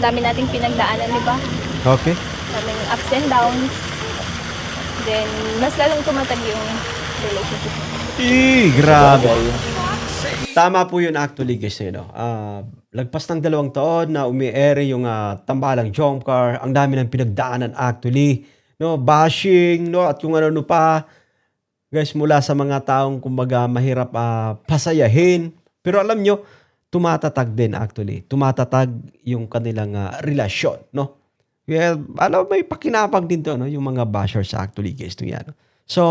Speaker 2: dami nating pinagdaanan, di ba?
Speaker 1: Okay.
Speaker 2: Daming ups and downs. Then, mas lalong tumatag yung relationship.
Speaker 1: Grabe. Tama po yun actually, guys, no? Lagpas ng 2 taon na umi-ere yung tambalang jump car, ang dami ng pinagdaanan actually, no? Bashing, no? At kung ano pa, guys, mula sa mga taong kumbaga mahirap pasayahin. Pero alam nyo, tumatatag din actually. Tumatatag yung kanilang relasyon, no? Well, alam, may pakinapang din to, no? Yung mga bashers actually, guys, no yan. So,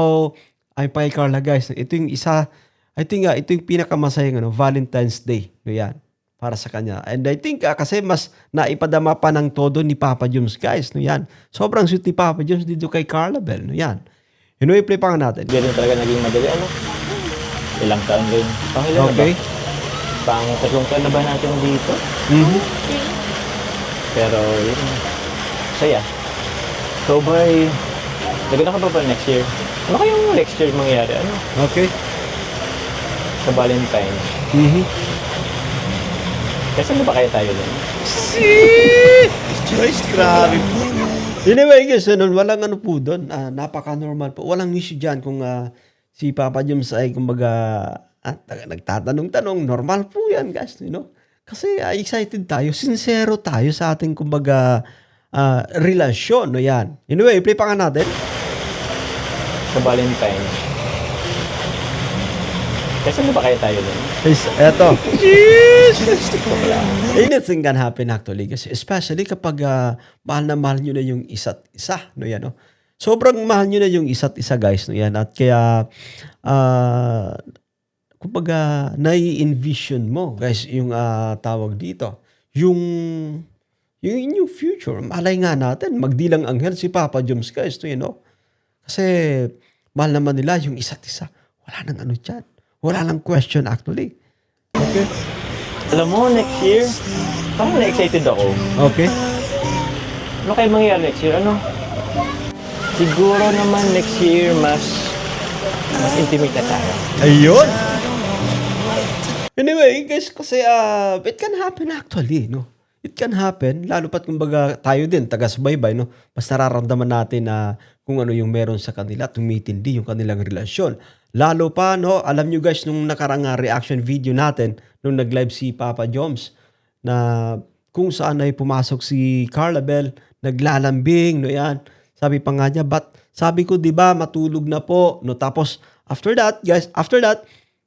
Speaker 1: ay pa kay Carla, guys, ito yung isa, I think ito yung pinakamasayang Valentine's Day, no yan, para sa kanya. And I think kasi mas naipadama pa ng todo ni Papa Joms, guys, no yan. Sobrang sweet ni Papa Joms dito kay Carla Bell, no yan. I-play pa nga natin.
Speaker 3: Hindi rin talaga naging madali. Ano? Ilang taon rin. Pangilan
Speaker 1: Okay.
Speaker 3: na ba? Pang 3 taon na ba natin dito?
Speaker 1: Mhm.
Speaker 3: Pero yun, saya. So by, naganda ka pa next year? Ano kayong next year mangyayari? Ano?
Speaker 1: Okay.
Speaker 3: Sa Valentine's.
Speaker 1: Mhm.
Speaker 3: Kasi ano ba kaya tayo din?
Speaker 1: Guys, grabe po. Anyway, guys, walang ano po doon. Napaka-normal po. Walang issue dyan kung si Papa Joms ay kumbaga nagtatanong-tanong. Normal po yan, guys. You know? Kasi excited tayo. Sincero tayo sa ating kumbaga relasyon. No, yan. Anyway, play pa nga natin.
Speaker 3: Sa Valentine's. Kasi ano ba kaya tayo din?
Speaker 1: Eto. Anything can happen actually. Kasi especially kapag mahal na mahal nyo na yung isa't isa. No, yan, no? Sobrang mahal nyo na yung isa't isa, guys. No, yan. At kaya, kumbaga, nai-envision mo, guys, yung tawag dito. Yung inyong future. Malay nga natin, magdilang anghel si Papa Joms, guys. No, you know? Kasi, mahal naman nila yung isa't isa. Wala nang ano dyan. Wala nang question actually. Okay.
Speaker 3: Alam mo, next year, parang na-excited ako.
Speaker 1: Okay.
Speaker 3: Ano kayo mangyayari next year? Ano? Siguro naman next year, mas intimate na tayo.
Speaker 1: Ayun. Anyway, guys, kasi it can happen actually, no? It can happen, lalo pat kumbaga tayo din, taga-subaybay, no? Mas nararamdaman natin na kung ano yung meron sa kanila, tumitindi yung kanilang relasyon. Lalo pa, no? Alam nyo guys, nung nakarang reaction video natin, nung nag-live si Papa Joms, na kung saan ay pumasok si Carla Bell, naglalambing, no yan. Sabi pa nga niya, but sabi ko, di ba, matulog na po, no? Tapos, after that,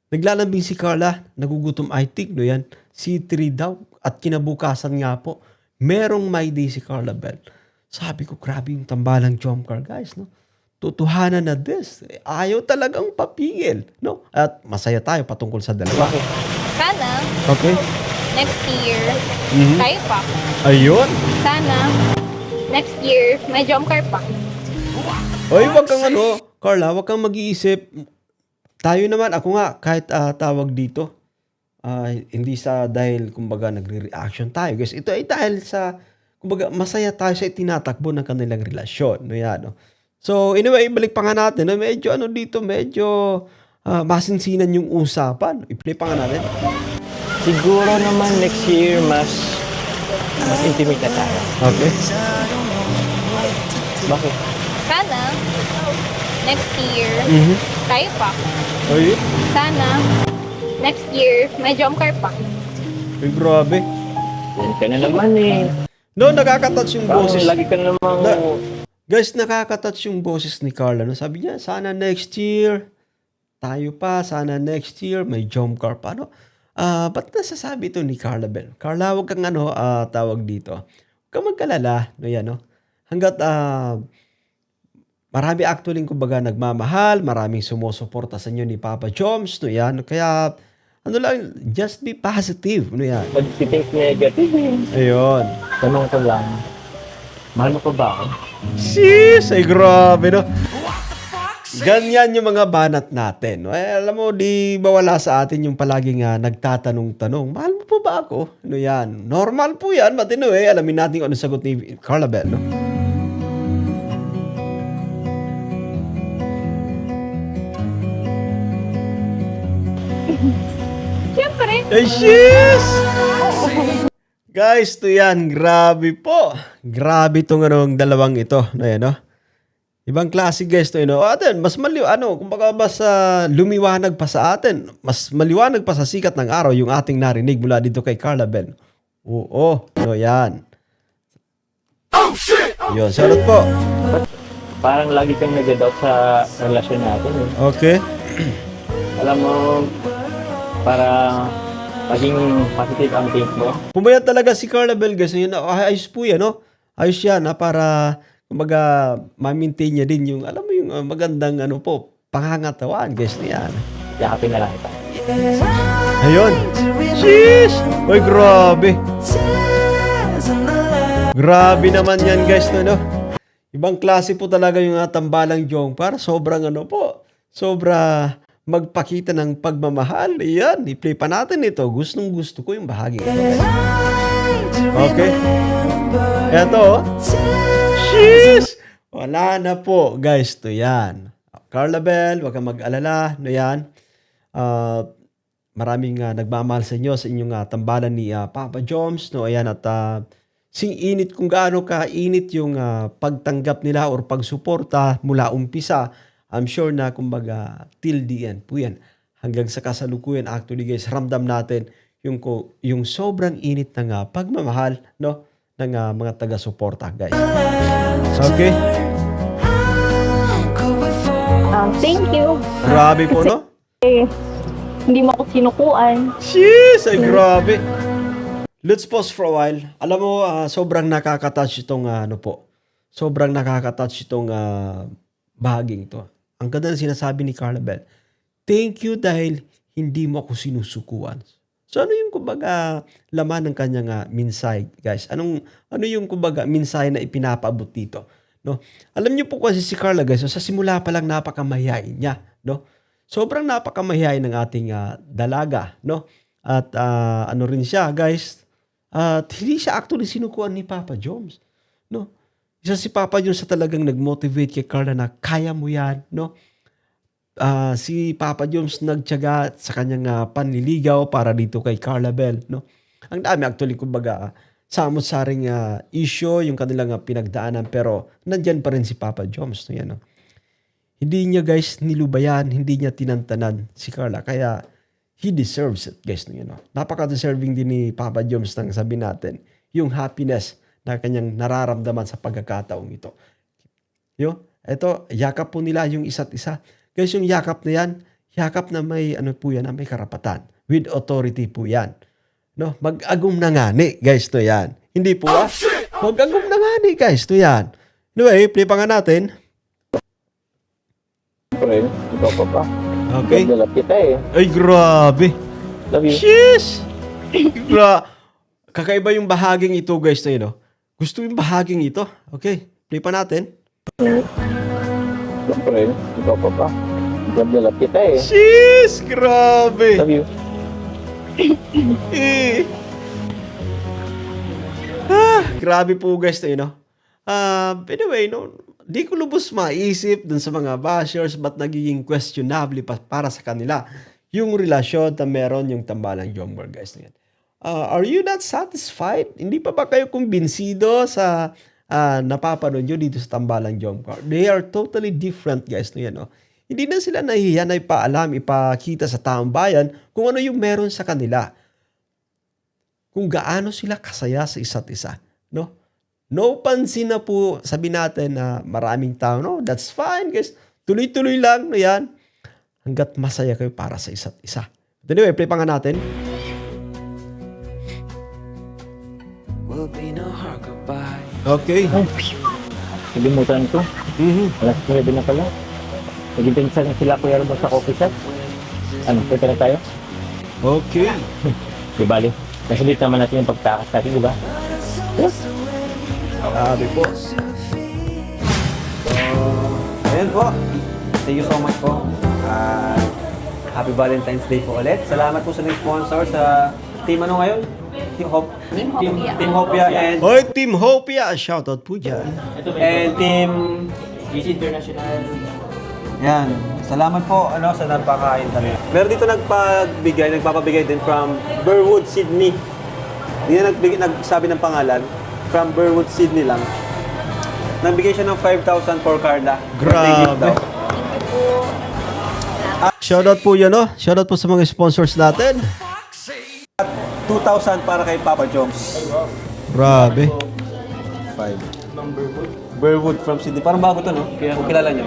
Speaker 1: naglalambing si Carla, nagugutom I think, no yan, C3 daw, at kinabukasan nga po, merong my day si Carla Bell. Sabi ko, grabe yung tambalang jump car, guys, no? Tutuhanan na this. Ayaw talagang papigil, no? At masaya tayo patungkol sa dalawa.
Speaker 2: Sana,
Speaker 1: Okay.
Speaker 2: next year, tayo pa.
Speaker 1: Ayun.
Speaker 2: Sana, next year, may jump car pa.
Speaker 1: Oy, wag kang Carla, wag kang mag-iisip. Tayo naman, ako nga, kahit tawag dito, hindi sa dahil, kumbaga, nagre-reaction tayo. Guys, ito ay dahil sa, kumbaga, masaya tayo sa itinatakbo ng kanilang relasyon. No, yan, no? So, anyway, balik pa nga natin. No? Medyo, medyo masinsinan yung usapan. I-play pa nga natin.
Speaker 3: Siguro naman next year, mas intimate na tayo.
Speaker 1: Okay.
Speaker 3: Bakit?
Speaker 2: Sana, next year, tayo pa.
Speaker 1: Oy,
Speaker 2: Sana, next year, may jump car pa.
Speaker 1: ay, grabe.
Speaker 3: Yan ka na naman eh.
Speaker 1: No, nakaka-touch yung
Speaker 3: Parang
Speaker 1: boses.
Speaker 3: lagi ka na namang...
Speaker 1: Guys, nakaka-touch yung boses ni Carla. No? Sabi niya, sana next year, tayo pa. Sana next year, may jump car pa. No? Ba't nasasabi ito ni Carla Bell? Carla, huwag kang tawag dito. Huwag kang magkalala. No, yan, no? Hanggat marami actually kumbaga nagmamahal, maraming sumusuporta sa inyo ni Papa Joms. No, yan. Kaya, just be positive. No, yan.
Speaker 3: Pag-think negative eh.
Speaker 1: Ayun.
Speaker 3: Tanong ko lang, Mahal mo pa ba ako?
Speaker 1: Sis, ay grabe, no? Ganyan yung mga banat natin. Eh, alam mo, di ba wala sa atin yung palaging nagtatanong-tanong, mahal mo pa ba ako? Ano yan? Normal po yan, matino eh. Alamin natin kung ano sagot ni Carla Bell, no?
Speaker 2: Siyempre.
Speaker 1: Ay, sis! Guys, to yan. Grabe po. Grabe itong dalawang ito. Ayan, no? Ibang klase guys to, atin, mas kumbaga mas lumiwanag pa sa atin. Mas maliwanag pa sa sikat ng araw yung ating narinig mula dito kay Carla Bell. Oo, yan. Oh, shit! Yun, salut po.
Speaker 3: Parang lagi kang nag-doubt sa relasyon natin. Eh.
Speaker 1: Okay.
Speaker 3: Alam mo, para maging positive ang think mo.
Speaker 1: Pumayat talaga si Carla Bell guys. Ayos po yan, no? Ayos yan, para kumbaga ma-maintain niya din yung, alam mo yung magandang pangangatawan guys niyan.
Speaker 3: Yakapin na lang ito.
Speaker 1: Ayun. Sheesh! Uy, grabe. Grabe naman yan guys, no? Ibang klase po talaga yung tambalang Jong para sobrang sobra magpakita ng pagmamahal. Iyan, i-play pa natin ito. Gustong gusto ko yung bahagi ito. Okay. Eto, Sheesh! Wala na po, guys. To yan. Carla Bell, huwag kang mag-alala. No yan. Maraming nagmamahal sa inyo sa inyong tambalan ni Papa Joms. No, ayan, at sing-init kung gaano ka-init yung pagtanggap nila or pagsuporta mula umpisa. I'm sure na kumbaga till the end po yan. Hanggang sa kasalukuyan, actually guys, ramdam natin yung sobrang init ng pagmamahal, no? Ng mga taga-suporta, guys. Okay?
Speaker 2: Thank you.
Speaker 1: Grabe po, no?
Speaker 2: Hindi mo ako sinukuan.
Speaker 1: Jeez! Ay, grabe. Let's pause for a while. Alam mo, sobrang nakaka-touch itong, sobrang nakaka-touch itong bahaging ito. Ang ganda na sinasabi ni Carla Bell, thank you dahil hindi mo ako sinusukuan. So ano yung kumbaga laman ng kanyang minsay, guys? Ano yung kumbaga minsay na ipinapaabot dito, no? Alam niyo po kasi si Carla, guys, sa simula pa lang napakamahiyain niya, no? Sobrang napakamahiyain ng ating dalaga, no? At ano rin siya, guys? Hindi siya actually sinukuan ni Papa Joms, no? Isa si Papa Joms sa talagang nag-motivate kay Carla na kaya mo yan, no? Si Papa Joms nagtiyaga sa kanyang panliligaw para dito kay Carla Bell, no? Ang dami actually kumbaga samot-saring issue yung kanilang pinagdaanan, pero nandyan pa rin si Papa Joms, no? Yan, no? Hindi niya guys nilubayan, hindi niya tinantanan si Carla, kaya he deserves it, guys, no? Yan, no? Napaka-deserving din ni Papa Joms ng sabi natin yung happiness na kanyang nararamdaman sa pagkakataong ito. Ito, yakap po nila yung isa't isa. Guys, yung yakap na yan, yakap na may may karapatan. With authority po yan. No, mag-agum na ngani, guys, to yan. Hindi po mag-agum na ngani, guys, to yan. Anyway, play pa nga natin.
Speaker 3: Pre, ikaw pa ba?
Speaker 1: Okay.
Speaker 3: Nagdalap kita eh.
Speaker 1: Ay, grabe.
Speaker 3: Love you.
Speaker 1: Sheesh! Kakaiba yung bahaging ito, guys, to yun, no? Gusto yung bahaging ito. Okay, play pa natin.
Speaker 3: Pre, ikaw pa ba? Nagdalap kita eh.
Speaker 1: Sheesh! Grabe!
Speaker 3: Love you.
Speaker 1: Grabe po guys to, anyway, di ko lubos maisip dun sa mga bashers ba't nagiging questionable para sa kanila yung relasyon na meron yung tambalang Jomgar, guys. Are you not satisfied? Hindi pa ba kayo kumbinsido sa napapanood nyo dito sa tambalang Jomgar? They are totally different, guys. Hindi na sila nahihiya na ipakita sa taong bayan kung ano yung meron sa kanila. Kung gaano sila kasaya sa isa't isa. No? No pansin na po, sabi natin na maraming tao, no, that's fine, guys. Tuloy-tuloy lang, no yan. Hanggat masaya kayo para sa isa't isa. Anyway, play pa nga natin.
Speaker 5: Will be no hard goodbye.
Speaker 1: Okay.
Speaker 3: Kalimutan ko. Alas 9 na pala. Nagintay na sila Kuya Robo sa coffee shop. Ano, pwede na tayo?
Speaker 1: Okay.
Speaker 3: Di bali. Nasulit naman natin yung pagtakas natin, di ba? Yes.
Speaker 1: Grabe po.
Speaker 6: Ayun po. Thank you so much po. Happy Valentine's Day po ulit. Salamat po sa nag-sponsor sa team ano ngayon? Team Hope. Team Hopia and
Speaker 1: Hoy, Team Hopia! Shoutout po dyan.
Speaker 6: Team GC International. Yan. Salamat po sa napaka-internet. Meron dito nagpapabigay din from Burwood, Sydney. Hindi na nagsabi ng pangalan. From Burwood, Sydney lang. Nagbigay siya ng 5,000 for Carla. Birthday gift daw.
Speaker 1: Shoutout po yan, no? Shoutout po sa mga sponsors natin.
Speaker 6: 2,000 para kay Papa Joms.
Speaker 1: Grabe.
Speaker 6: 5. Burwood from Sydney. Parang bago to, no? Kung kilala nyo.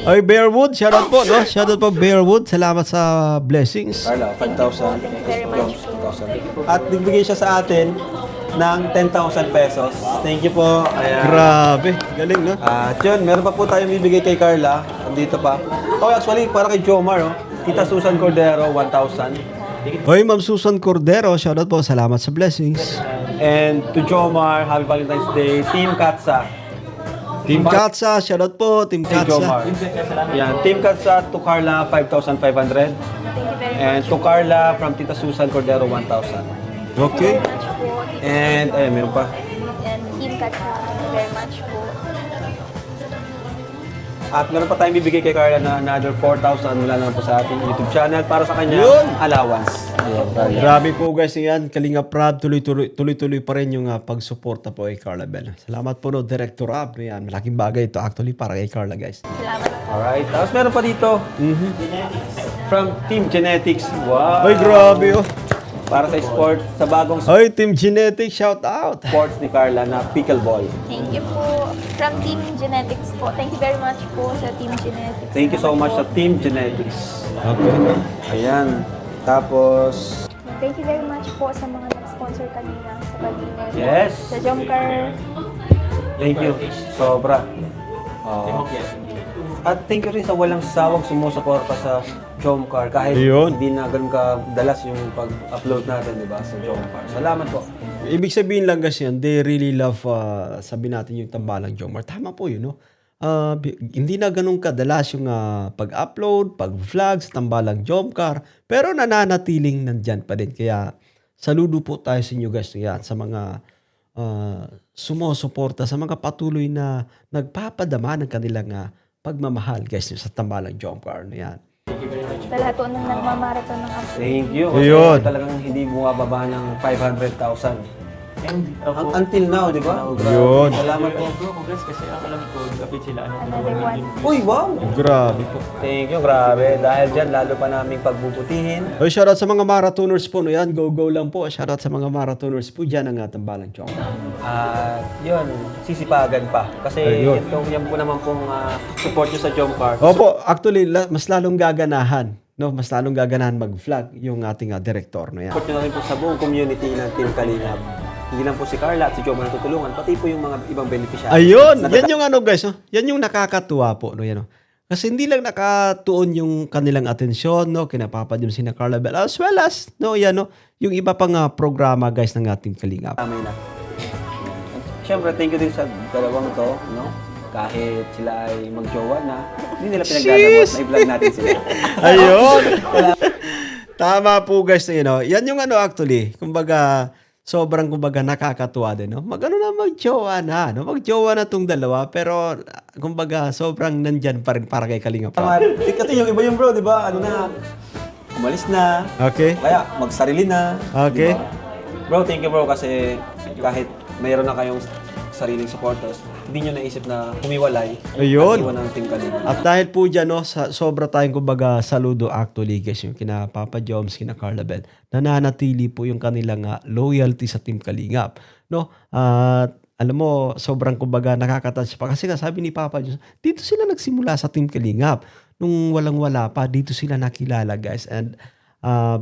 Speaker 1: Ay, Bearwood, shoutout po, no? Shoutout po, Bearwood. Salamat sa blessings.
Speaker 6: Carla, 5,000. Joms, 2,000. At nagbigay siya sa atin ng 10,000 pesos. Thank you po. Ayan.
Speaker 1: Grabe. Galing, no?
Speaker 6: At yun, meron pa po tayong bibigay kay Carla. Andito pa. Oh, actually, para kay Jomar, oh. Tita Susan Cordero, 1,000.
Speaker 1: Hoy, Ma'am Susan Cordero, shoutout po. Salamat sa blessings.
Speaker 6: And to Jomar, Happy Valentine's Day. Team Katsa.
Speaker 1: Team Katsa, shoutout po. Team
Speaker 6: Kay Jomar.
Speaker 1: Katsa.
Speaker 6: Yan, Team Katsa to Carla, 5,500.
Speaker 2: Thank you very
Speaker 6: And to Carla from Tita Susan Cordero, 1,000.
Speaker 1: Okay.
Speaker 2: much po.
Speaker 6: And, ayun, meron pa.
Speaker 2: And Team Katsa, thank you very much po.
Speaker 6: At meron pa tayong bibigay kay Carla na another 4,000 mula naman po sa ating YouTube channel para sa kanya
Speaker 1: Yun!
Speaker 6: allowance. Ayun, Carla.
Speaker 1: Grabe po guys, yan. Kalinga Prab, tuloy-tuloy pa rin yung pagsuporta po kay Carla Bell. Salamat po, no, Director Ab. Yan, malaking bagay ito actually para kay Carla, guys.
Speaker 2: Salamat po.
Speaker 6: Alright, tapos meron pa dito. From Team Genetics. Wow!
Speaker 1: Ay, grabe, oh.
Speaker 6: Para sa sport, sa bagong
Speaker 1: Ay, Team Genetics, shoutout.
Speaker 6: sports ni Carla na pickleball.
Speaker 2: Thank you po. From Team Genetics po. Thank you very much po sa Team Genetics.
Speaker 6: Thank you so much sa Team Genetics.
Speaker 1: Okay.
Speaker 6: Ayan. Tapos,
Speaker 2: Thank you very much po sa mga nag-sponsor kanina sa pag-email.
Speaker 6: Yes.
Speaker 2: Sa Jomcar.
Speaker 6: thank you. Sobra. Oo. At thank you rin sa walang sawang sumusuporta sa Jomcar kahit
Speaker 1: Ayun.
Speaker 6: hindi na ganun kadalas yung pag-upload natin, di ba, sa Jomcar. Salamat po.
Speaker 1: Ibig sabihin lang kasi yan, they really love, sabi natin yung tambalang Jomar. Tama po yun, no? Hindi na ganun kadalas yung pag-upload, pag-vlog sa tambalang Jomcar, pero nananatiling nandyan pa din. Kaya saludo po tayo sa inyo guys yan, sa mga sumusuporta, sa mga patuloy na nagpapadama ng kanilang pagmamahal guys sa tambalang Jomcar na yan.
Speaker 2: Sa lahat po ng nagmamarathon ng upload.
Speaker 6: Thank you. Kasi
Speaker 1: Ayun.
Speaker 6: talagang hindi bumababa ng 500,000. Until now, di ba?
Speaker 1: Ayun.
Speaker 6: Salamat po.
Speaker 2: Another one.
Speaker 6: Uy, wow!
Speaker 1: Grabe po.
Speaker 6: Thank you, grabe. Dahil dyan, lalo pa naming pagbubutihin.
Speaker 1: Oy, shoutout sa mga marathoners po, no yan. Go lang po. Shoutout sa mga marathoners po dyan ang tambalang Jomcar.
Speaker 6: Yun, sisipagan pa. Kasi
Speaker 1: Ayun.
Speaker 6: yan po naman pong support nyo sa Jomcar.
Speaker 1: Opo, actually, mas lalong gaganahan. No, mas lalong gaganahan mag-vlog yung ating director no yan.
Speaker 6: Support nyo na rin po sa buong community ng Team Kalingap. Hindi lang po si Carla at si Jomar na tutulungan, pati po yung mga ibang beneficiaries.
Speaker 1: Ayun, yan yung guys, no? Yan yung nakakatuwa po, no yan. No? Kasi hindi lang nakatuon yung kanilang atensyon, no, kina Papa Jim, sina Carla Bell, as well as no, yan no, yung iba pang programa guys ng ating Kalingap.
Speaker 6: Tama na. Siyempre, thank you din sa dalawang to, no? Kahit sila ay magjowa na, hindi nila pinagdadamot na i-vlog natin sila.
Speaker 1: Ayun. Tama po guys, you know. Yan yung actually, kumbaga sobrang nakakatuwa din, no? Magjowa na, no? Magjowa na tong dalawa, pero kumbaga sobrang nandyan pa rin para kay Kalingap.
Speaker 6: Kasi yung iba yung bro, di ba? Umalis na.
Speaker 1: Okay?
Speaker 6: Kaya magsarili na.
Speaker 1: Okay.
Speaker 6: Diba? Bro, thank you bro kasi kahit mayroon na kayong sariling supporters, hindi nyo naisip na humiwalay.
Speaker 1: Ayun.
Speaker 6: At iwan ang Team Kalingap.
Speaker 1: At dahil po dyan, no, sobra tayong kumbaga saludo actually guys, yung kina Papa Joms, kina Carla Bell, nananatili po yung kanilang loyalty sa Team Kalingap. No? At alam mo, sobrang kumbaga nakakatouch pa. Kasi sabi ni Papa Joms, dito sila nagsimula sa Team Kalingap. Nung walang-wala pa, dito sila nakilala guys. And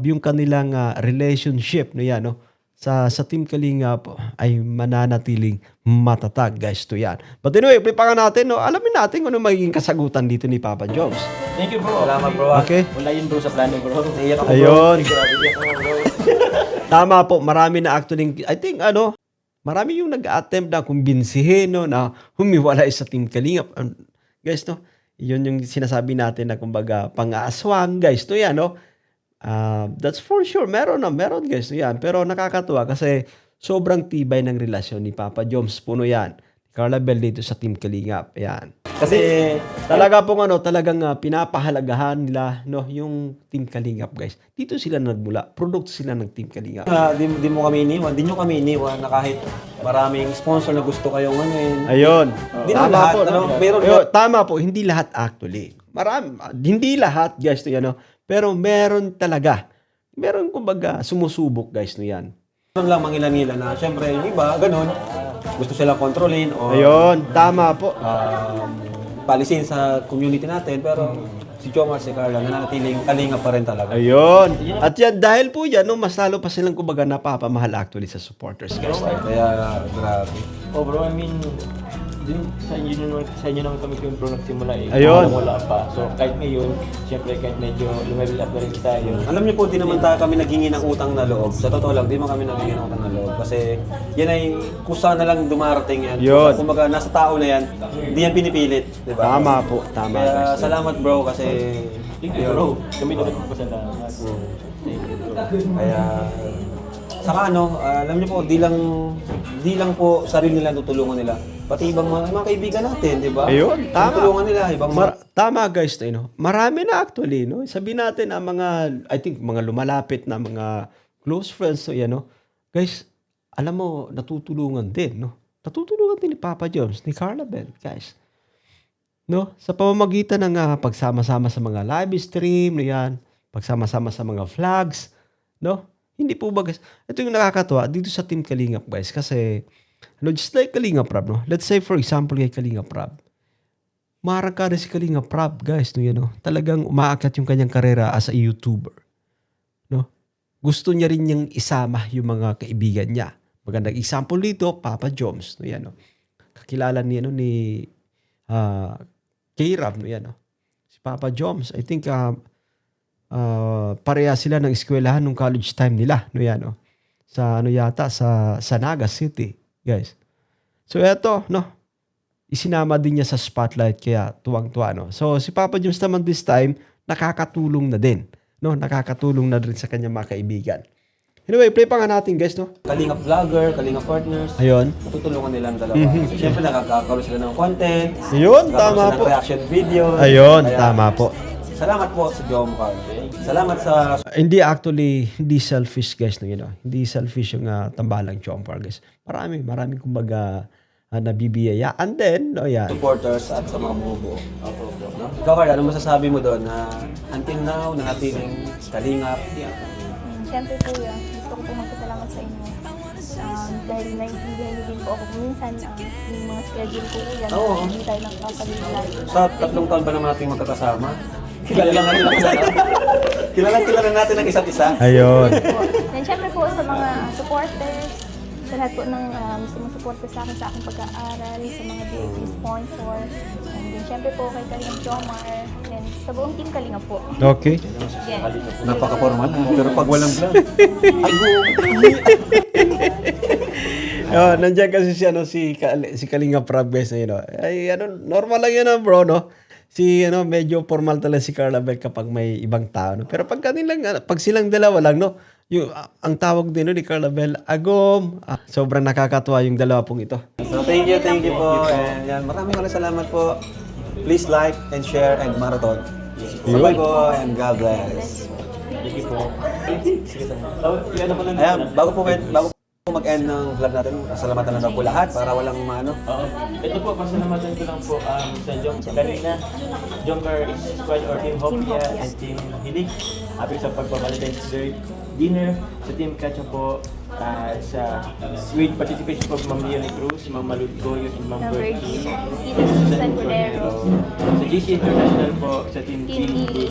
Speaker 1: yung kanilang relationship, no yan, no? Sa Team Kalingap ay mananatiling matatag guys to yan. But anyway, pripakan natin, no? Alamin natin kung ano magiging kasagutan dito ni Papa Joms.
Speaker 7: Thank you bro.
Speaker 6: Salamat bro.
Speaker 1: Okay?
Speaker 7: Wala yun bro sa plano bro.
Speaker 6: Naiyak ako bro.
Speaker 1: Ayun.
Speaker 7: Grabe iyak ako bro.
Speaker 1: Tama po, marami na actually, I think Marami yung nag-attempt na kumbinsihin, no, na humiwalay sa Team Kalingap. Guys, no, yun yung sinasabi natin na kumbaga pang-aaswang, guys, no, yan, no. That's for sure. Meron guys, no, yan. Pero nakakatuwa kasi sobrang tibay ng relasyon ni Papa Joms Puno yan. Carla Bell dito sa Team Kalingap. Ayan.
Speaker 6: Kasi
Speaker 1: Talaga pong talagang pinapahalagahan nila, no, yung Team Kalingap, guys. Dito sila nagmula. Produkto sila ng Team Kalingap.
Speaker 6: di mo kami iniwan, di nyo kami iniwan na kahit maraming sponsor na gusto kayong
Speaker 1: Ayun.
Speaker 6: Di na lahat, meron
Speaker 1: Ayun, tama po, hindi lahat actually. Hindi lahat, guys, no, yan, no. Pero meron talaga. Meron kumbaga sumusubok, guys, no, yan.
Speaker 6: lang mangilan-ngilan na syempre yung iba, ganun, gusto silang kontrolin o
Speaker 1: Ayun, tama po.
Speaker 6: palisin sa community natin, pero si Jomar, si Carla, nananatiling kalinga pa rin talaga.
Speaker 1: Ayun. At yan, dahil po yan, no, mas lalo pa silang kumbaga napapamahal actually sa supporters, guys.
Speaker 6: Kaya, grabe.
Speaker 7: Oh bro, I mean, sa inyo naman kami bro nagsimula eh.
Speaker 1: Ayun.
Speaker 7: Wala pa. So kahit ngayon, syempre kahit medyo level up na rin tayo.
Speaker 6: Alam niyo po, di naman kami naghingi ng utang na loob. Sa totoo lang, di man kami naghingi ng utang na loob. Kasi yan ay kusa na lang dumarating yan.
Speaker 1: Yun.
Speaker 6: Kumbaga, nasa tao na yan, hindi yan pinipilit. Di ba?
Speaker 1: Tama po, tama,
Speaker 6: Kaya
Speaker 1: guys. Ano?
Speaker 6: salamat bro, kasi
Speaker 7: Thank you bro. Kami naman po sa lahat. Thank you bro.
Speaker 6: Kaya saka alam niyo po, di lang po sarili nila tutulungan nila. Pati ibang mga kaibigan natin, di ba?
Speaker 1: Ayun, tama.
Speaker 6: Tutulungan nila ibang
Speaker 1: Tama, guys, no. Marami na actually, no. Sabihin natin ang mga, I think, mga lumalapit na mga close friends, no, yan, no. Guys, alam mo, natutulungan din, no. Natutulungan din ni Papa Joms, ni Carla Bell, guys. No, sa pamamagitan ng pagsama-sama sa mga live stream, no, yan, pagsama-sama sa mga vlogs, no. Hindi po ba, guys? Ito yung nakakatuwa dito sa Team Kalingap, guys, kasi just like Kalingap Rab, no. Let's say for example kay Kalingap Rab. Marangkada si Kalingap Rab, guys, no, yan, no. Talagang umaakyat yung kanyang karera as a YouTuber. No? Gusto niya rin niyang isama yung mga kaibigan niya. Magandang example dito, Papa Joms, no, yan, no. Kakilala niya, no, ni K-Rab, no, yan, no. Si Papa Joms, I think pareha sila ng eskwelahan nung college time nila, no, yan, no. Sa yata sa Naga City, guys. So eto, no, isinama din niya sa spotlight, kaya tuwang-tuwa, no. So si Papa Joms naman this time nakakatulong na din, no, nakakatulong na rin sa kanyang mga kaibigan. Anyway, play pa nga natin, guys, no.
Speaker 6: Kalingap vlogger, Kalingap partners.
Speaker 1: Ayun.
Speaker 6: Natutulungan nila ang dalawa. Kasi syempre nakakakaroon sila ng content.
Speaker 1: Ayun,
Speaker 6: nakakakaroon
Speaker 1: tama
Speaker 6: sila ng
Speaker 1: po.
Speaker 6: reaction video.
Speaker 1: Ayun,
Speaker 6: Kaya,
Speaker 1: tama po.
Speaker 6: Salamat po sa Jomar. Salamat sa
Speaker 1: Hindi selfish, guys, no, you know. Hindi selfish yung tambalang Chompar, guys. Maraming kumbaga nabibiyayaan din, no, yan.
Speaker 6: supporters at sa mga bumubuo. No? Ikaw, Carla, ano masasabi mo doon na until now, nanatiling Kalingap?
Speaker 2: Siyempre po yan, gusto ko po magpasalamat sa inyo. Dahil naiintindihan niyo din po ako minsan yung mga schedule ko yan.
Speaker 6: Oo.
Speaker 2: Hindi tayo nakakalimutan.
Speaker 6: Sa 3 taon ba naman natin magkakasama? Kilala natin ang isa't isa.
Speaker 1: Ayun.
Speaker 2: Then syempre po sa mga supporters, sa lahat po ng gusto mong suporta sa aking pag-aaral, sa mga DAP sponsor, and then syempre po kay Kalingap Jomar, and sa buong team Kalingap po.
Speaker 1: Okay.
Speaker 2: Yes.
Speaker 6: Napaka-formal, pero pag walang vlog,
Speaker 1: Nandiyan kasi si Kalingap Rab, guys, you know. Ay, normal lang yan, bro, no. Medyo formal talaga si Carla Bell kapag may ibang tao, no? Pero pag silang dalawa lang, no, ang tawag din, no, ni Carla Bell, Agom. Sobrang nakakatuwa yung dalawa pong ito.
Speaker 6: So thank you po. And yan, maraming salamat po. Please like and share and marathon. Bye po and God bless.
Speaker 7: Thank you po. Ano pa lang
Speaker 6: Ayan, bago po mag-end ng vlog natin, salamatan na daw po lahat para walang maano.
Speaker 7: Oo. Ito po, pasalamatan ko lang po sa kanina, Jomar Squad or Team Hopia and Team Hilig. Happy sa pagpa-Valentine's Day dinner. Sa Team Kacha po, sa with participation po Ma'am Leonie Cruz, Ma'am Malud Goyo, and Ma'am
Speaker 2: Number
Speaker 7: Bertie.
Speaker 2: Tito Susan Cordero.
Speaker 7: Sa GC International po, sa Team
Speaker 2: Team Lily.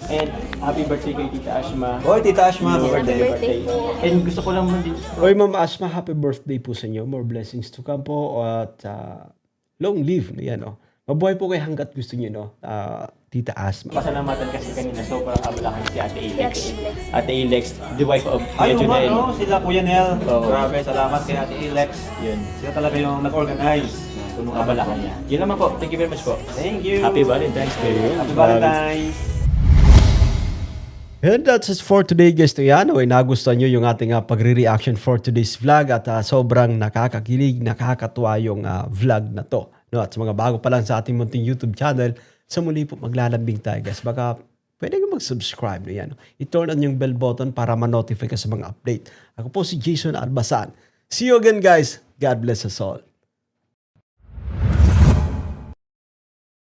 Speaker 7: And happy birthday kay Tita Ashma.
Speaker 6: Hoy, Tita Ashma, happy
Speaker 2: Happy
Speaker 6: birthday.
Speaker 2: birthday po.
Speaker 7: And gusto ko lang din
Speaker 1: Oy, Ma'am Asma, happy birthday po sa inyo. More blessings to come po at long live, no, yan, no. Mabuhay po kayo hanggat gusto niyo, no. Tita Asma.
Speaker 7: Pasalamatan kasi kanina, sobrang abalakan si Ate Ilex.
Speaker 2: Ate Ilex.
Speaker 7: Ate Ilex, the wife of
Speaker 6: Ay,
Speaker 7: Kuya
Speaker 6: oo nga,
Speaker 7: Junel.
Speaker 6: no? Sila Kuya Nel.
Speaker 7: Oo.
Speaker 6: Grabe, salamat kay Ate Ilex.
Speaker 7: Yun.
Speaker 6: Sila talaga yung nag-organize.
Speaker 7: Punong abalakan niya. Yun naman po. Thank you very much po.
Speaker 6: Thank you.
Speaker 7: Happy Valentine's Day.
Speaker 6: Happy Valentine's.
Speaker 1: And that's it for today guys. To yan, nagustuhan nyo yung ating pagre-reaction for today's vlog at sobrang nakakakilig, nakakatuwa yung vlog na to. No? At sa mga bago pa lang sa ating munting YouTube channel, sa muli po maglalambing tayo guys. Baka pwede ka mag-subscribe. No? Yan. I-turn on yung bell button para ma-notify ka sa mga update. Ako po si Jason Albasan. See you again guys. God bless us all.